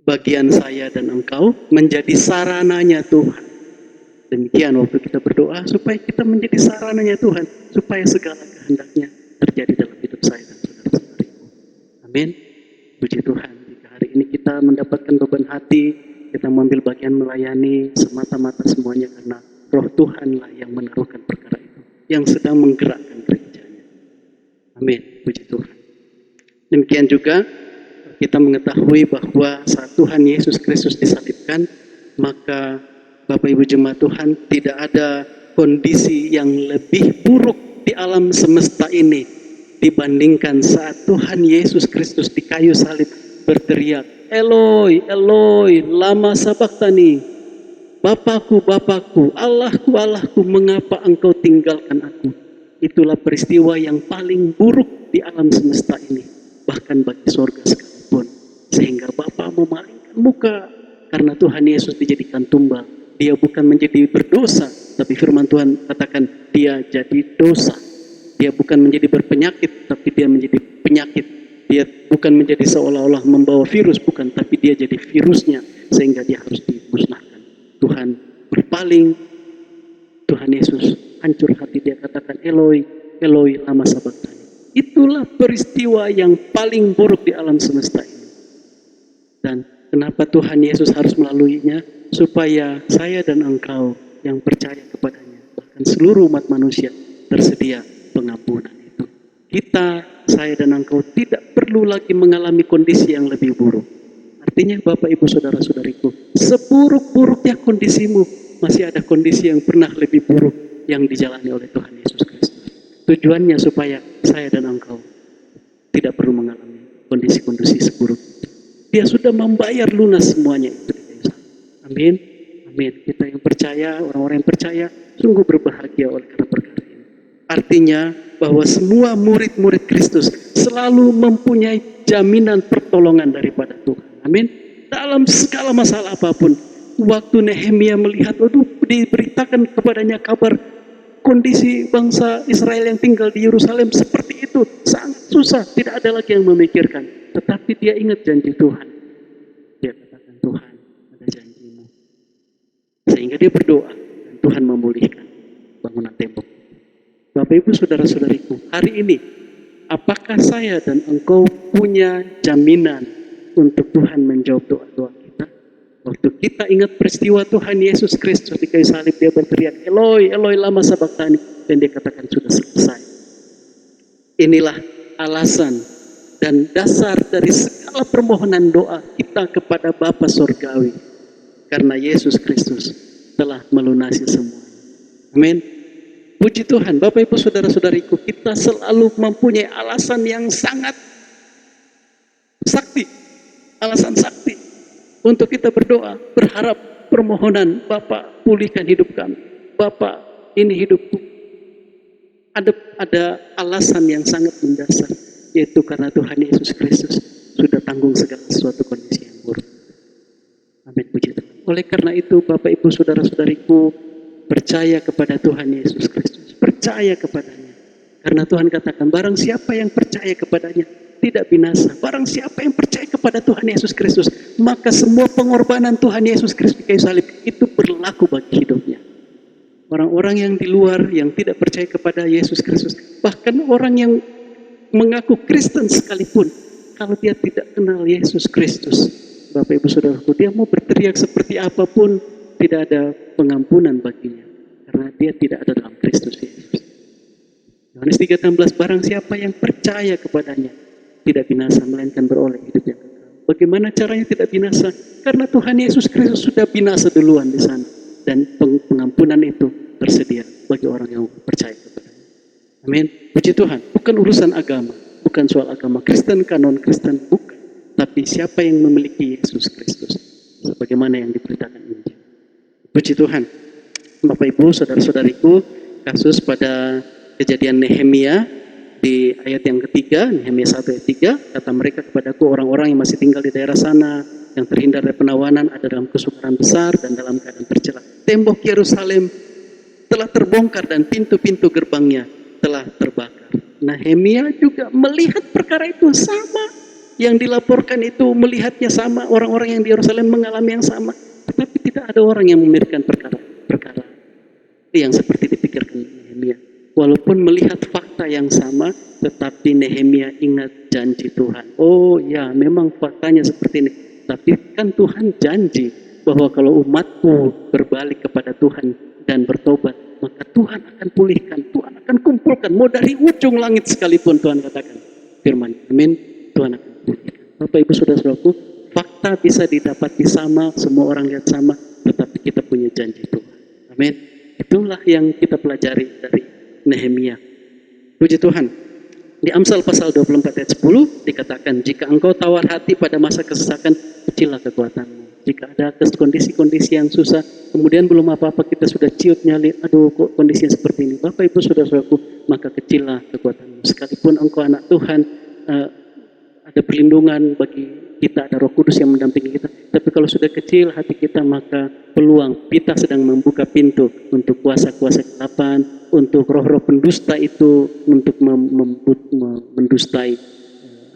Bagian saya dan engkau menjadi sarananya Tuhan. Demikian waktu kita berdoa supaya kita menjadi sarananya Tuhan, supaya segala kehendaknya terjadi dalam hidup saya dan saudara-saudariku. Amin. Puji Tuhan, jika hari ini kita mendapatkan beban hati, kita mengambil bagian melayani semata-mata semuanya karena Roh Tuhanlah yang menaruhkan perkara itu, yang sedang menggerakkan gerejanya. Amin. Puji Tuhan. Demikian juga kita mengetahui bahwa saat Tuhan Yesus Kristus disalibkan, maka Bapak Ibu Jemaat Tuhan, tidak ada kondisi yang lebih buruk di alam semesta ini dibandingkan saat Tuhan Yesus Kristus di kayu salib berteriak, Eloi, Eloi, lama sabachthani. Bapakku, Bapakku, Allahku, Allahku, mengapa engkau tinggalkan aku? Itulah peristiwa yang paling buruk di alam semesta ini, bahkan bagi sorga sekalipun. Sehingga Bapa memalingkan muka karena Tuhan Yesus dijadikan tumbal. Dia bukan menjadi berdosa, tapi firman Tuhan katakan dia jadi dosa. Dia bukan menjadi berpenyakit, tapi dia menjadi penyakit. Dia bukan menjadi seolah-olah membawa virus, bukan, tapi dia jadi virusnya, sehingga dia harus dimusnahkan. Tuhan berpaling, Tuhan Yesus hancur hati, dia katakan Eloi, Eloi lama sabachthani. Itulah peristiwa yang paling buruk di alam semesta ini. Dan kenapa Tuhan Yesus harus melaluinya? Supaya saya dan engkau yang percaya kepadanya, bahkan seluruh umat manusia, tersedia pengampunan itu. Kita, saya dan engkau tidak perlu lagi mengalami kondisi yang lebih buruk. Artinya Bapak Ibu Saudara-saudariku, seburuk-buruknya kondisimu, masih ada kondisi yang pernah lebih buruk yang dijalani oleh Tuhan Yesus Kristus. Tujuannya supaya saya dan engkau tidak perlu mengalami kondisi-kondisi seburuk itu. Dia sudah membayar lunas semuanya itu. Amin. Amin. Kita yang percaya, orang-orang yang percaya, sungguh berbahagia oleh karena perkara ini. Artinya bahwa semua murid-murid Kristus selalu mempunyai jaminan pertolongan daripada Tuhan. Amin. Dalam segala masalah apapun. Waktu Nehemia melihat, diberitakan kepadanya kabar kondisi bangsa Israel yang tinggal di Yerusalem seperti itu. Sangat susah, tidak ada lagi yang memikirkan. Tetapi dia ingat janji Tuhan. Dia katakan, Tuhan, ada janji. Sehingga dia berdoa dan Tuhan memulihkan bangunan tembok. Bapak Ibu Saudara-saudariku, hari ini apakah saya dan engkau punya jaminan untuk Tuhan menjawab doa-doa kita? Waktu kita ingat peristiwa Tuhan Yesus Kristus di kayu salib, dia berteriak Eloi, Eloi lama sabachthani, dan dia katakan sudah selesai. Inilah alasan dan dasar dari segala permohonan doa kita kepada Bapa Surgawi. Karena Yesus Kristus telah melunasi semua. Amin. Puji Tuhan, Bapak Ibu Saudara-saudariku, kita selalu mempunyai alasan yang sangat sakti, alasan sakti untuk kita berdoa, berharap permohonan, Bapak pulihkan hidup kami, Bapak ini hidupku. Ada alasan yang sangat mendasar, yaitu karena Tuhan Yesus Kristus sudah tanggung segala sesuatu kondisi yang buruk. Amin, puji Tuhan. Oleh karena itu, Bapak Ibu Saudara-saudariku, percaya kepada Tuhan Yesus Kristus, percaya kepadanya. Karena Tuhan katakan, barang siapa yang percaya kepadanya tidak binasa. Barang siapa yang percaya kepada Tuhan Yesus Kristus, maka semua pengorbanan Tuhan Yesus Kristus di kayu salib itu berlaku bagi hidupnya. Orang-orang yang di luar yang tidak percaya kepada Yesus Kristus, bahkan orang yang mengaku Kristen sekalipun, kalau dia tidak kenal Yesus Kristus, Bapak Ibu Saudaraku, dia mau berteriak seperti apapun, tidak ada pengampunan baginya, karena dia tidak ada dalam Kristus Yesus. Yohanes 3:16, barang siapa yang percaya kepadanya tidak binasa, melainkan beroleh hidup yang kekal. Bagaimana caranya tidak binasa? Karena Tuhan Yesus Kristus sudah binasa duluan di sana, dan pengampunan itu tersedia bagi orang yang percaya kepadanya. Amin. Puji Tuhan. Bukan urusan agama, bukan soal agama Kristen, kanon Kristen, bukan. Tapi siapa yang memiliki Yesus Kristus, sebagaimana yang diberitakan Injil. Puji Tuhan. Bapak Ibu, saudara-saudariku, kasus pada kejadian Nehemia di ayat yang ketiga, Nehemia 1 ayat 3, kata mereka kepadaku, orang-orang yang masih tinggal di daerah sana, yang terhindar dari penawanan, ada dalam kesukaran besar dan dalam keadaan tercela. Tembok Yerusalem telah terbongkar dan pintu-pintu gerbangnya telah terbakar. Nehemia juga melihat perkara itu sama. Yang dilaporkan itu melihatnya sama, orang-orang yang di Yerusalem mengalami yang sama. Tetapi tidak ada orang yang memikirkan perkara yang seperti dipikirkan Nehemia. Walaupun melihat fakta yang sama, tetapi Nehemia ingat janji Tuhan. Oh ya, memang faktanya seperti ini. Tapi kan Tuhan janji bahwa kalau umatku berbalik kepada Tuhan dan bertobat, maka Tuhan akan pulihkan, Tuhan akan kumpulkan. Mau dari ujung langit sekalipun Tuhan katakan firman. Amin. Tuhan akan pulihkan. Bapak Ibu Saudara-saudaraku, fakta bisa didapati sama, semua orang lihat sama, tetapi kita punya janji Tuhan. Amin. Itulah yang kita pelajari dari Nehemia. Puji Tuhan. Di Amsal pasal 24 ayat 10 dikatakan, jika engkau tawar hati pada masa kesesakan, kecillah kekuatanmu. Jika ada kondisi-kondisi yang susah, kemudian belum apa-apa kita sudah ciut nyali, aduh kok kondisinya seperti ini. Bapak Ibu Saudara-saudaraku, maka kecillah kekuatanmu. Sekalipun engkau anak Tuhan, ada perlindungan bagi kita, ada Roh Kudus yang mendampingi kita. Tapi kalau sudah kecil hati kita, maka peluang kita sedang membuka pintu untuk kuasa-kuasa kegelapan, untuk roh-roh pendusta itu untuk mendustai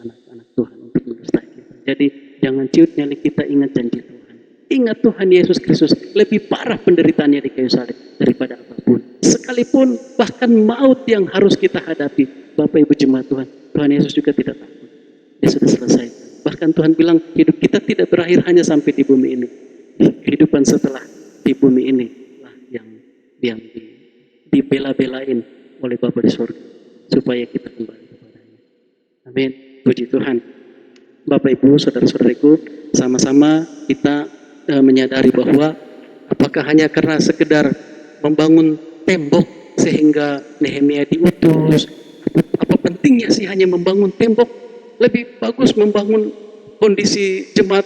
anak-anak Tuhan, untuk mendustai kita. Jadi jangan ciut nyali kita, ingat janji Tuhan. Ingat Tuhan Yesus Kristus lebih parah penderitaannya di kayu salib daripada apapun. Sekalipun bahkan maut yang harus kita hadapi, Bapak Ibu jemaat Tuhan, Tuhan Yesus juga tidak takut. Dia sudah selesai. Bahkan Tuhan bilang hidup kita tidak berakhir hanya sampai di bumi ini. Kehidupan setelah di bumi ini lah yang dibela-belain oleh Bapa di surga supaya kita kembali kepadanya. Amin. Puji Tuhan. Bapak Ibu, saudara-saudariku, sama-sama kita menyadari bahwa apakah hanya karena sekedar membangun tembok sehingga Nehemia diutus, apa pentingnya sih hanya membangun tembok? Lebih bagus membangun kondisi jemaat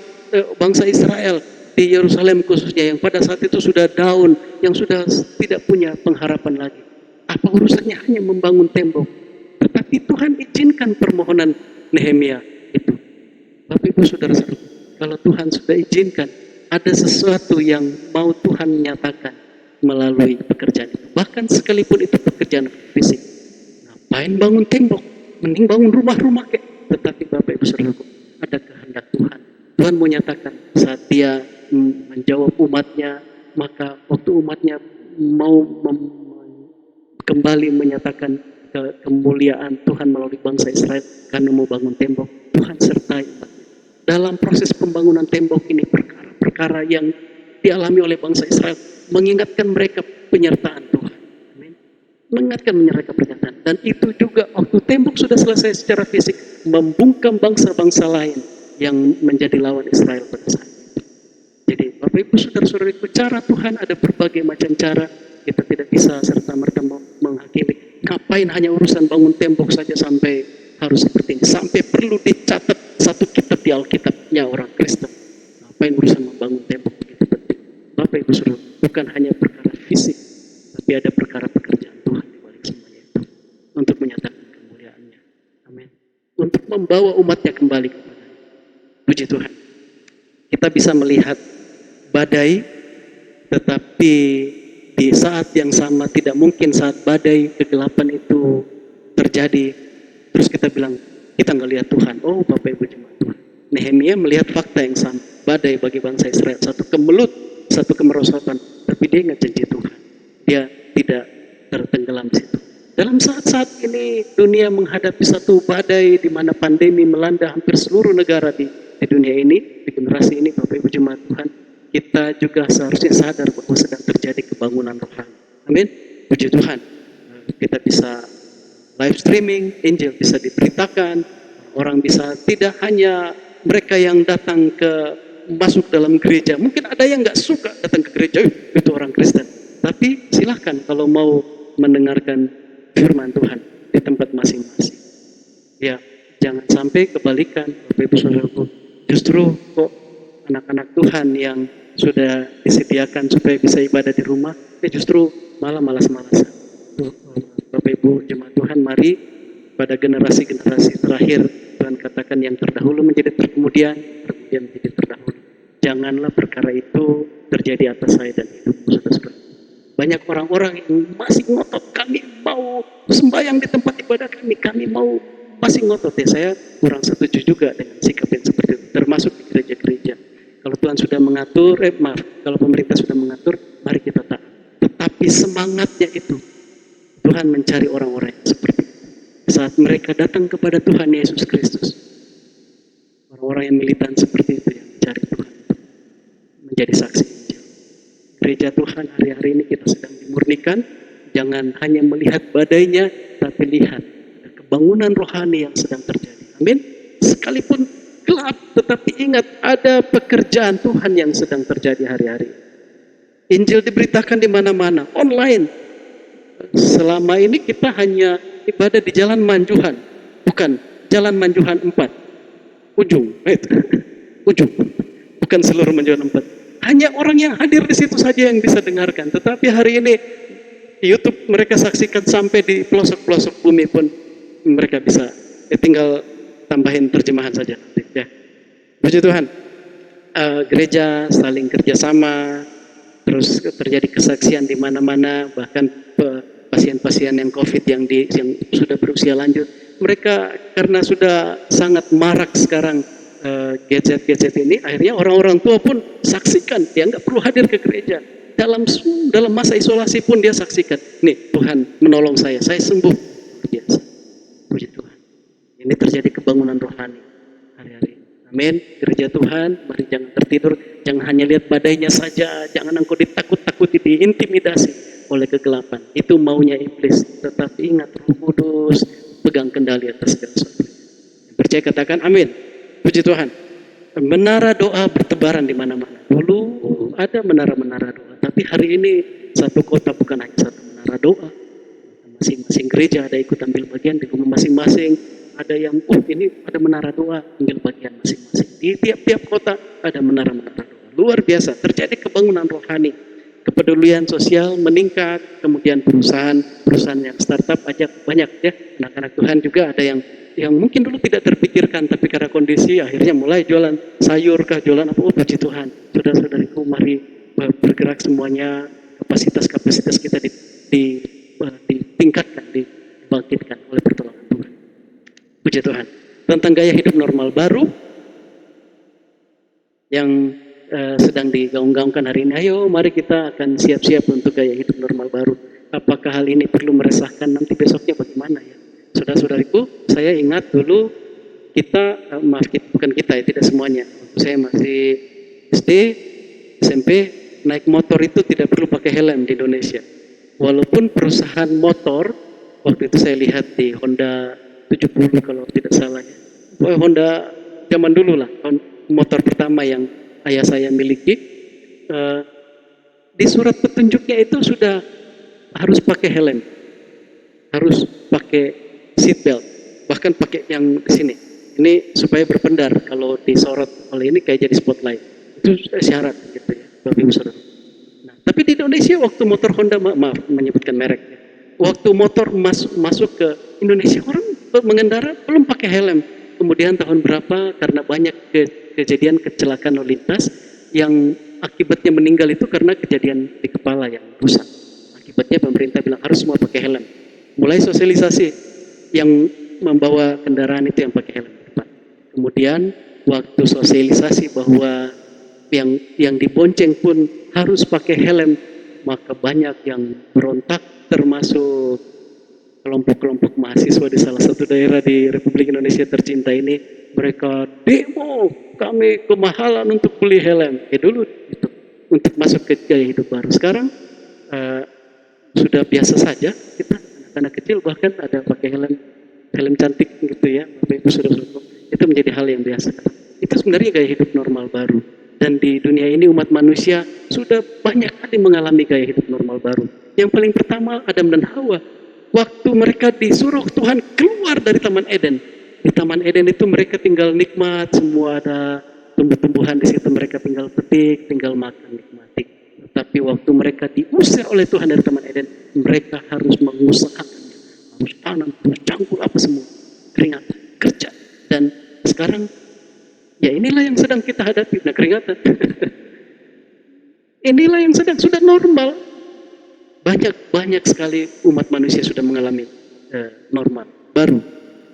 bangsa Israel di Yerusalem khususnya, yang pada saat itu sudah down, yang sudah tidak punya pengharapan lagi. Apa urusannya hanya membangun tembok? Tetapi Tuhan izinkan permohonan Nehemia itu. Bapak Ibu Saudara-saudara, kalau Tuhan sudah izinkan, ada sesuatu yang mau Tuhan nyatakan melalui pekerjaan itu. Bahkan sekalipun itu pekerjaan fisik. Ngapain bangun tembok? Mending bangun rumah-rumah kayak. Tetapi Bapak Ibu Saudaraku, ada kehendak Tuhan. Tuhan mau nyatakan saat dia menjawab umatnya, maka waktu umatnya mau kembali menyatakan kemuliaan Tuhan melalui bangsa Israel karena mau bangun tembok, Tuhan sertai umatnya. Dalam proses pembangunan tembok ini, perkara-perkara yang dialami oleh bangsa Israel mengingatkan mereka penyertaan Tuhan. Mengingatkan mereka pernyataan. Dan itu juga waktu tembok sudah selesai secara fisik, membungkam bangsa-bangsa lain yang menjadi lawan Israel pada saat itu. Jadi Bapak Ibu Saudara-saudariku, cara Tuhan ada berbagai macam cara. Kita tidak bisa serta-merta Ngapain hanya urusan bangun tembok saja sampai harus seperti ini? Sampai perlu dicatat satu kitab di Alkitabnya orang Kristen. Ngapain urusan membangun tembok begitu penting? Bapak Ibu Saudara, bukan hanya perkara fisik, tapi ada perkara pekerjaan Tuhan di balik semuanya itu. Untuk menyatakan kemuliaan-Nya. Amin. Untuk membawa umatnya kembali kepada puji Tuhan. Kita bisa melihat badai, tetapi di saat yang sama tidak mungkin saat badai kegelapan itu terjadi terus kita bilang kita nggak lihat Tuhan. Oh Bapak Ibu jemaat Tuhan, Nehemia melihat fakta yang sama. Badai bagi bangsa Israel, satu kemelut, satu kemerosotan, tapi dia ingat janji Tuhan. Dia tidak tertenggelam di situ. Dalam saat-saat ini dunia menghadapi satu badai di mana pandemi melanda hampir seluruh negara di dunia ini, di generasi ini Bapak Ibu jemaat Tuhan, kita juga seharusnya sadar bahwa sedang terjadi kebangunan rohani. Amin. Puji Tuhan. Kita bisa live streaming, Injil bisa diberitakan, orang bisa tidak hanya mereka yang datang ke masuk dalam gereja. Mungkin ada yang nggak suka datang ke gereja, itu orang Kristen. Tapi silahkan kalau mau mendengarkan firman Tuhan di tempat masing-masing. Ya, jangan sampai kebalikan, Bapak Ibu Saudaraku. Justru kok anak-anak Tuhan yang sudah disediakan supaya bisa ibadah di rumah, justru malah malas-malasan. Bapak Ibu jemaat Tuhan, mari pada generasi-generasi terakhir Tuhan katakan yang terdahulu menjadi terkemudian, terkemudian menjadi terdahulu. Janganlah perkara itu terjadi atas saya dan hidupmu, saudara-saudara. Banyak orang-orang yang masih ngotot, kami mau sembahyang di tempat ibadah kami mau masih ngotot. Ya, saya kurang setuju juga dengan sikap yang seperti itu, termasuk di gereja-gereja. Kalau Tuhan sudah mengatur, kalau pemerintah sudah mengatur, mari kita taat. Tetapi semangatnya itu, Tuhan mencari orang-orang yang seperti itu. Saat mereka datang kepada Tuhan Yesus Kristus, orang-orang yang militan seperti itu yang mencari Tuhan menjadi saksi Injil. Gereja Tuhan hari-hari ini kita sedang dimurnikan. Jangan hanya melihat badainya, tapi lihat kebangunan rohani yang sedang terjadi. Amin. Sekalipun gelap, tetapi ingat ada pekerjaan Tuhan yang sedang terjadi hari-hari. Injil diberitakan di mana-mana, online. Selama ini kita hanya ibadah di Jalan Manjuhan, bukan Jalan Manjuhan 4, ujung, ujung, bukan seluruh Manjuhan 4. Hanya orang yang hadir di situ saja yang bisa dengarkan. Tetapi hari ini YouTube mereka saksikan sampai di pelosok-pelosok bumi pun mereka bisa. Tinggal tambahin terjemahan saja. Ya. Puji Tuhan. Gereja saling kerjasama, terus terjadi kesaksian di mana-mana, bahkan pasien-pasien yang COVID yang sudah berusia lanjut, mereka karena sudah sangat marak sekarang gadget-gadget ini, akhirnya orang-orang tua pun saksikan, dia nggak perlu hadir ke gereja. Dalam masa isolasi pun dia saksikan, nih Tuhan menolong saya sembuh. Biasa. Puji Tuhan. Ini terjadi kebangunan rohani hari-hari. Amin. Gereja Tuhan, mari jangan tertidur, jangan hanya lihat badainya saja, jangan engkau ditakut-takuti, diintimidasi oleh kegelapan. Itu maunya iblis. Tetapi ingat, Roh Kudus pegang kendali atas segala sesuatu. Percaya katakan amin. Puji Tuhan. Menara doa bertebaran di mana-mana. Dulu ada menara-menara doa, tapi hari ini satu kota bukan hanya satu menara doa. Masing-masing gereja ada ikut ambil bagian di rumah masing-masing. Ada yang, ini ada menara doa, ambil bagian masing-masing. Di tiap-tiap kota ada menara-menara doa. Luar biasa, terjadi kebangunan rohani. Kepedulian sosial meningkat, kemudian perusahaan yang startup ajak banyak ya. Anak-anak Tuhan juga ada yang mungkin dulu tidak terpikirkan, tapi karena kondisi akhirnya mulai jualan sayur kah, jualan apa, puji Tuhan. Saudara-saudariku, mari bergerak semuanya, kapasitas kita ditingkatkan, dibangkitkan oleh pertolongan Tuhan. Puji Tuhan. Tentang gaya hidup normal baru yang sedang digaung-gaungkan hari ini. Ayo mari kita akan siap-siap untuk gaya hidup normal baru. Apakah hal ini perlu meresahkan, nanti besoknya bagaimana ya? Saudara-saudariku, saya ingat dulu bukan kita ya, tidak semuanya. Waktu saya masih SD, SMP, naik motor itu tidak perlu pakai helm di Indonesia. Walaupun perusahaan motor, waktu itu saya lihat di Honda 70 kalau tidak salah ya. Honda zaman dulu lah, motor pertama yang ayah saya miliki. Di surat petunjuknya itu sudah harus pakai helm. harus pakai seat belt, bahkan pakai yang di sini. Ini supaya berpendar, kalau disorot oleh ini kayak jadi spotlight. Itu syarat gitu ya, Bapak Ibu Saudara. Nah, tapi di Indonesia waktu motor Honda, maaf menyebutkan merek, waktu motor masuk ke Indonesia, orang mengendara belum pakai helm. Kemudian tahun berapa karena banyak kejadian kecelakaan lalu lintas yang akibatnya meninggal itu karena kejadian di kepala yang rusak. Akibatnya pemerintah bilang harus semua pakai helm. Mulai sosialisasi yang membawa kendaraan itu yang pakai helm. Kemudian waktu sosialisasi bahwa yang dibonceng pun harus pakai helm, maka banyak yang berontak, termasuk kelompok-kelompok mahasiswa di salah satu daerah di Republik Indonesia tercinta ini. Mereka demo, kami kemahalan untuk beli helm. Dulu itu untuk masuk ke gaya hidup baru. Sekarang sudah biasa saja, kita anak-anak kecil bahkan ada pakai helm cantik gitu ya, Bapak Ibu Saudara. Itu menjadi hal yang biasa. Itu sebenarnya gaya hidup normal baru. Dan di dunia ini umat manusia sudah banyak kali mengalami gaya hidup normal baru. Yang paling pertama Adam dan Hawa. Waktu mereka disuruh Tuhan keluar dari Taman Eden. Di Taman Eden itu mereka tinggal nikmat, semua ada tumbuh-tumbuhan di situ, mereka tinggal petik, tinggal makan, nikmati. Tetapi waktu mereka diusir oleh Tuhan dari Taman Eden, mereka harus mengusahakannya, harus tanam, harus campur apa semua, keringat, kerja. Dan sekarang ya inilah yang sedang kita hadapi, nah keringatan. Inilah yang sudah normal. Banyak sekali umat manusia sudah mengalami normal baru.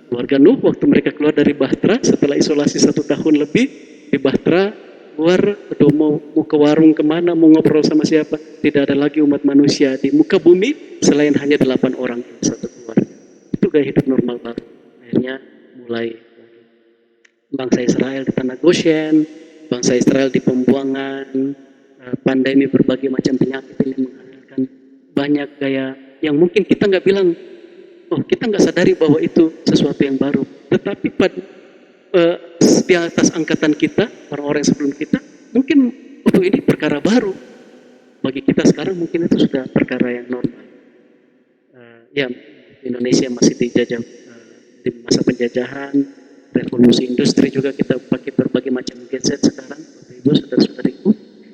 Keluarga Nuh waktu mereka keluar dari Bahtera setelah isolasi 1 tahun lebih di Bahtera, keluar mau ke warung kemana, mau ngobrol sama siapa, tidak ada lagi umat manusia di muka bumi selain hanya 8 orang satu keluarga. Itu gaya hidup normal baru. Akhirnya mulai bangsa Israel di tanah Goshen, bangsa Israel di pembuangan, pandemi berbagai macam penyakit ini menghasilkan banyak gaya yang mungkin kita nggak bilang, kita nggak sadari bahwa itu sesuatu yang baru. Tetapi di atas angkatan kita, orang-orang yang sebelum kita, mungkin ini perkara baru. Bagi kita sekarang mungkin itu sudah perkara yang normal. Ya, Indonesia masih dijajah di masa penjajahan, revolusi industri juga kita pakai berbagai macam gadget sekarang, Bapak Ibu, saudara-saudariku.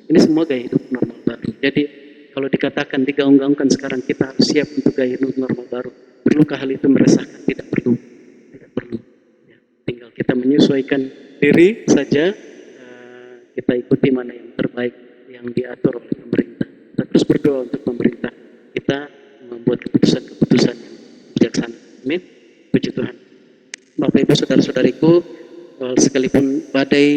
Ini semua gaya hidup normal baru. Jadi kalau dikatakan digaung-gaungkan sekarang kita harus siap untuk gaya hidup normal baru. Perlukah hal itu meresahkan? Tidak perlu. Tidak perlu. Ya, tinggal kita menyesuaikan diri saja. Kita ikuti mana yang terbaik yang diatur oleh pemerintah. Kita terus berdoa untuk pemerintah. Kita membuat keputusan-keputusan yang bijaksana. Amin. Puji Tuhan. Bapak Ibu saudara-saudariku, sekalipun badai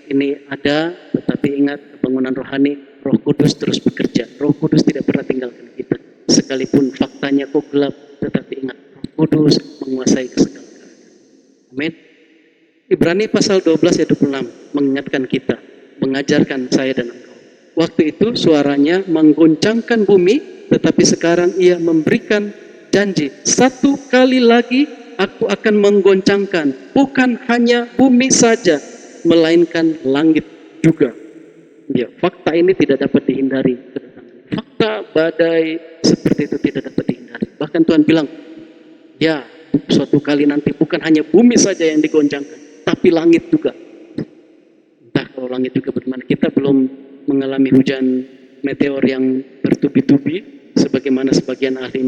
ini ada, tetapi ingat kebangunan rohani, Roh Kudus terus bekerja. Roh Kudus tidak pernah tinggalkan kita. Sekalipun faktanya kok gelap, tetapi ingat Roh Kudus menguasai segala keadaan. Amin. Ibrani pasal 12 ayat 26 mengingatkan kita, mengajarkan saya dan engkau. Waktu itu suaranya menggoncangkan bumi, tetapi sekarang ia memberikan janji. 1 kali lagi aku akan menggoncangkan bukan hanya bumi saja, melainkan langit juga. Ya, fakta ini tidak dapat dihindari. Fakta badai seperti itu tidak dapat dihindari. Bahkan Tuhan bilang, ya suatu kali nanti bukan hanya bumi saja yang digoncangkan, tapi langit juga. Entah kalau langit juga bagaimana. Kita belum mengalami hujan meteor yang bertubi-tubi, sebagaimana sebagian ahli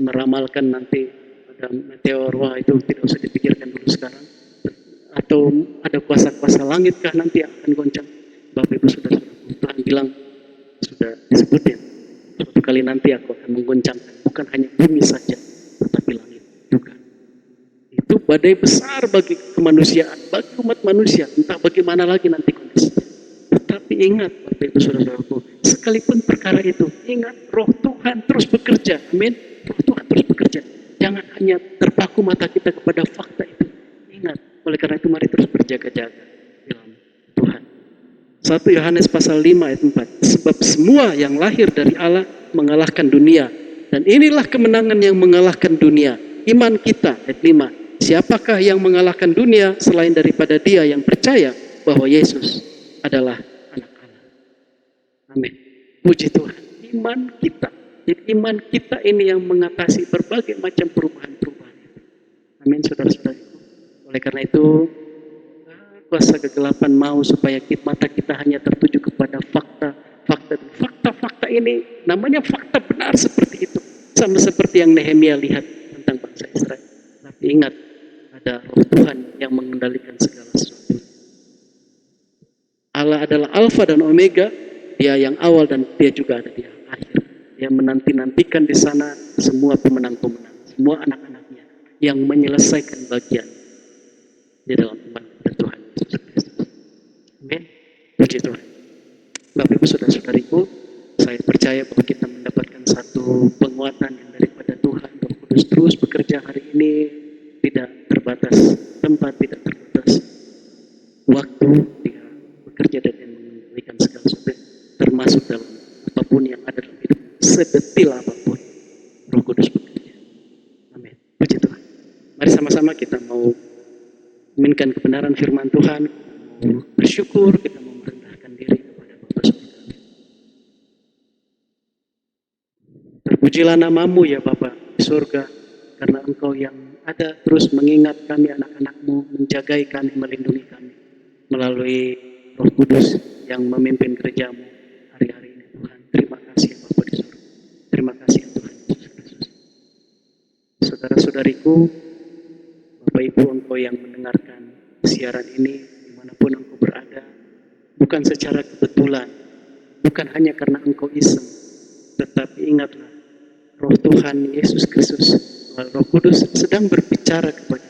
meramalkan nanti ada meteor. Wah, itu tidak usah dipikirkan dulu sekarang. Atau ada kuasa-kuasa langitkah nanti yang akan goncang? Bapak Ibu saudara, Tuhan bilang sudah disebut ya, suatu kali nanti aku akan menggoncangkan bukan hanya bumi saja, tetapi langit juga. Itu badai besar bagi kemanusiaan, bagi umat manusia, entah bagaimana lagi nanti kondisinya. Tetapi ingat Bapak Ibu saudara-saudaraku, sekalipun perkara itu, ingat Roh Tuhan terus bekerja. Amin. Roh Tuhan terus bekerja. Jangan hanya terpaku mata kita kepada fakta itu. Ingat, oleh karena itu mari terus berjaga-jaga dalam Tuhan. 1 Yohanes pasal 5 ayat 4. Sebab semua yang lahir dari Allah mengalahkan dunia. Dan inilah kemenangan yang mengalahkan dunia. Iman kita, ayat 5. Siapakah yang mengalahkan dunia selain daripada dia yang percaya bahwa Yesus adalah anak Allah. Amin. Puji Tuhan. Iman kita. Jadi iman kita ini yang mengatasi berbagai macam perubahan-perubahan itu. Amin, saudara-saudariku. Oleh karena itu, kuasa kegelapan mau supaya mata kita hanya tertuju kepada fakta ini namanya fakta benar seperti itu. Sama seperti yang Nehemia lihat tentang bangsa Israel. Tapi ingat, ada roh Tuhan yang mengendalikan segala sesuatu. Allah adalah Alfa dan Omega, Dia yang awal dan Dia juga ada di akhir. Dia menanti-nantikan di sana semua pemenang-pemenang, semua anak-anaknya yang menyelesaikan bagian di dalam iman kepada Tuhan Yesus Kristus. Amin. Puji Tuhan. Bapak Ibu saudara-saudariku, saya percaya bahwa kita mendapatkan satu penguatan yang daripada Tuhan. Roh Kudus terus bekerja hari ini, tidak terbatas tempat, tidak terbatas waktu. Dia bekerja dan memberikan segala sesuatu, termasuk dalam apapun yang ada dalam hidup, sedetil apapun Roh Kudus bekerja. Amin. Puji Tuhan. Mari sama-sama kita mau menginginkan kebenaran firman Tuhan, mau bersyukur, kita mau merendahkan diri kepada Bapa Surga. Terpujilah namamu ya Bapa di surga, karena Engkau yang ada terus mengingat kami anak-anakmu, menjagai kami, melindungi kami melalui Roh Kudus yang memimpin gerejamu hari-hari ini Tuhan. Terima kasih ya Bapa di surga. Terima kasih ya Tuhan Yesus Kristus. Saudara-saudariku, Bapak Ibu, Engkau yang mendengarkan siaran ini dimanapun Engkau berada, bukan secara kebetulan, bukan hanya karena Engkau iseng, tetapi ingatlah, Roh Tuhan Yesus Kristus, Roh Kudus sedang berbicara kepada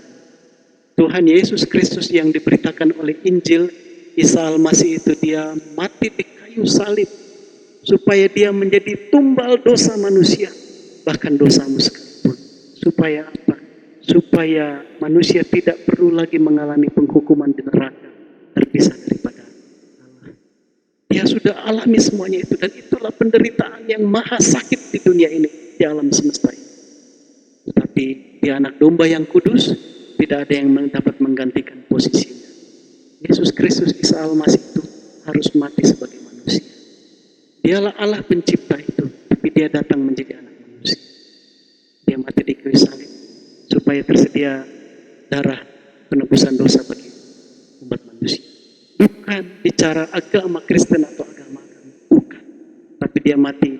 Tuhan Yesus Kristus yang diberitakan oleh Injil. Isa Al-Masih itu Dia mati di kayu salib supaya Dia menjadi tumbal dosa manusia, bahkan dosamu sekalipun. Supaya apa? Supaya manusia tidak perlu lagi mengalami penghukuman di neraka, terpisah daripada Allah. Dia sudah alami semuanya itu, dan itulah penderitaan yang maha sakit di dunia ini, di alam semesta ini. Tetapi Dia anak domba yang kudus, tidak ada yang dapat menggantikan posisinya. Yesus Kristus Isa Al-Masih itu harus mati sebagai manusia. Dialah Allah pencipta itu, tapi Dia datang menjadi anak manusia. Dia mati di kayu salib supaya tersedia darah penebusan dosa bagi umat manusia. Bukan bicara agama Kristen atau agama, bukan. Tapi Dia mati,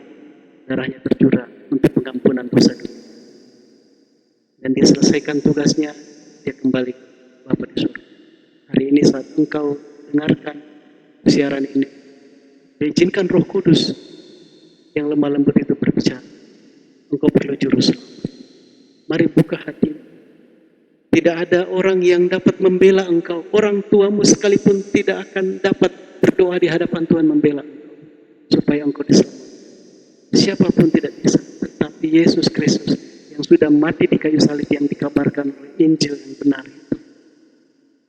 darahnya tercurah untuk pengampunan dosa dunia. Dan Dia selesaikan tugasnya, Dia kembali ke Bapa di surga. Hari ini saat engkau dengarkan siaran ini, diizinkan Roh Kudus yang lemah lembut itu berbicara. Engkau perlu juru selamat. Mari buka hati. Tidak ada orang yang dapat membela engkau. Orang tuamu sekalipun tidak akan dapat berdoa di hadapan Tuhan membela engkau supaya engkau diselamatkan. Siapapun tidak bisa, tetapi Yesus Kristus yang sudah mati di kayu salib yang dikabarkan oleh Injil yang benar itu,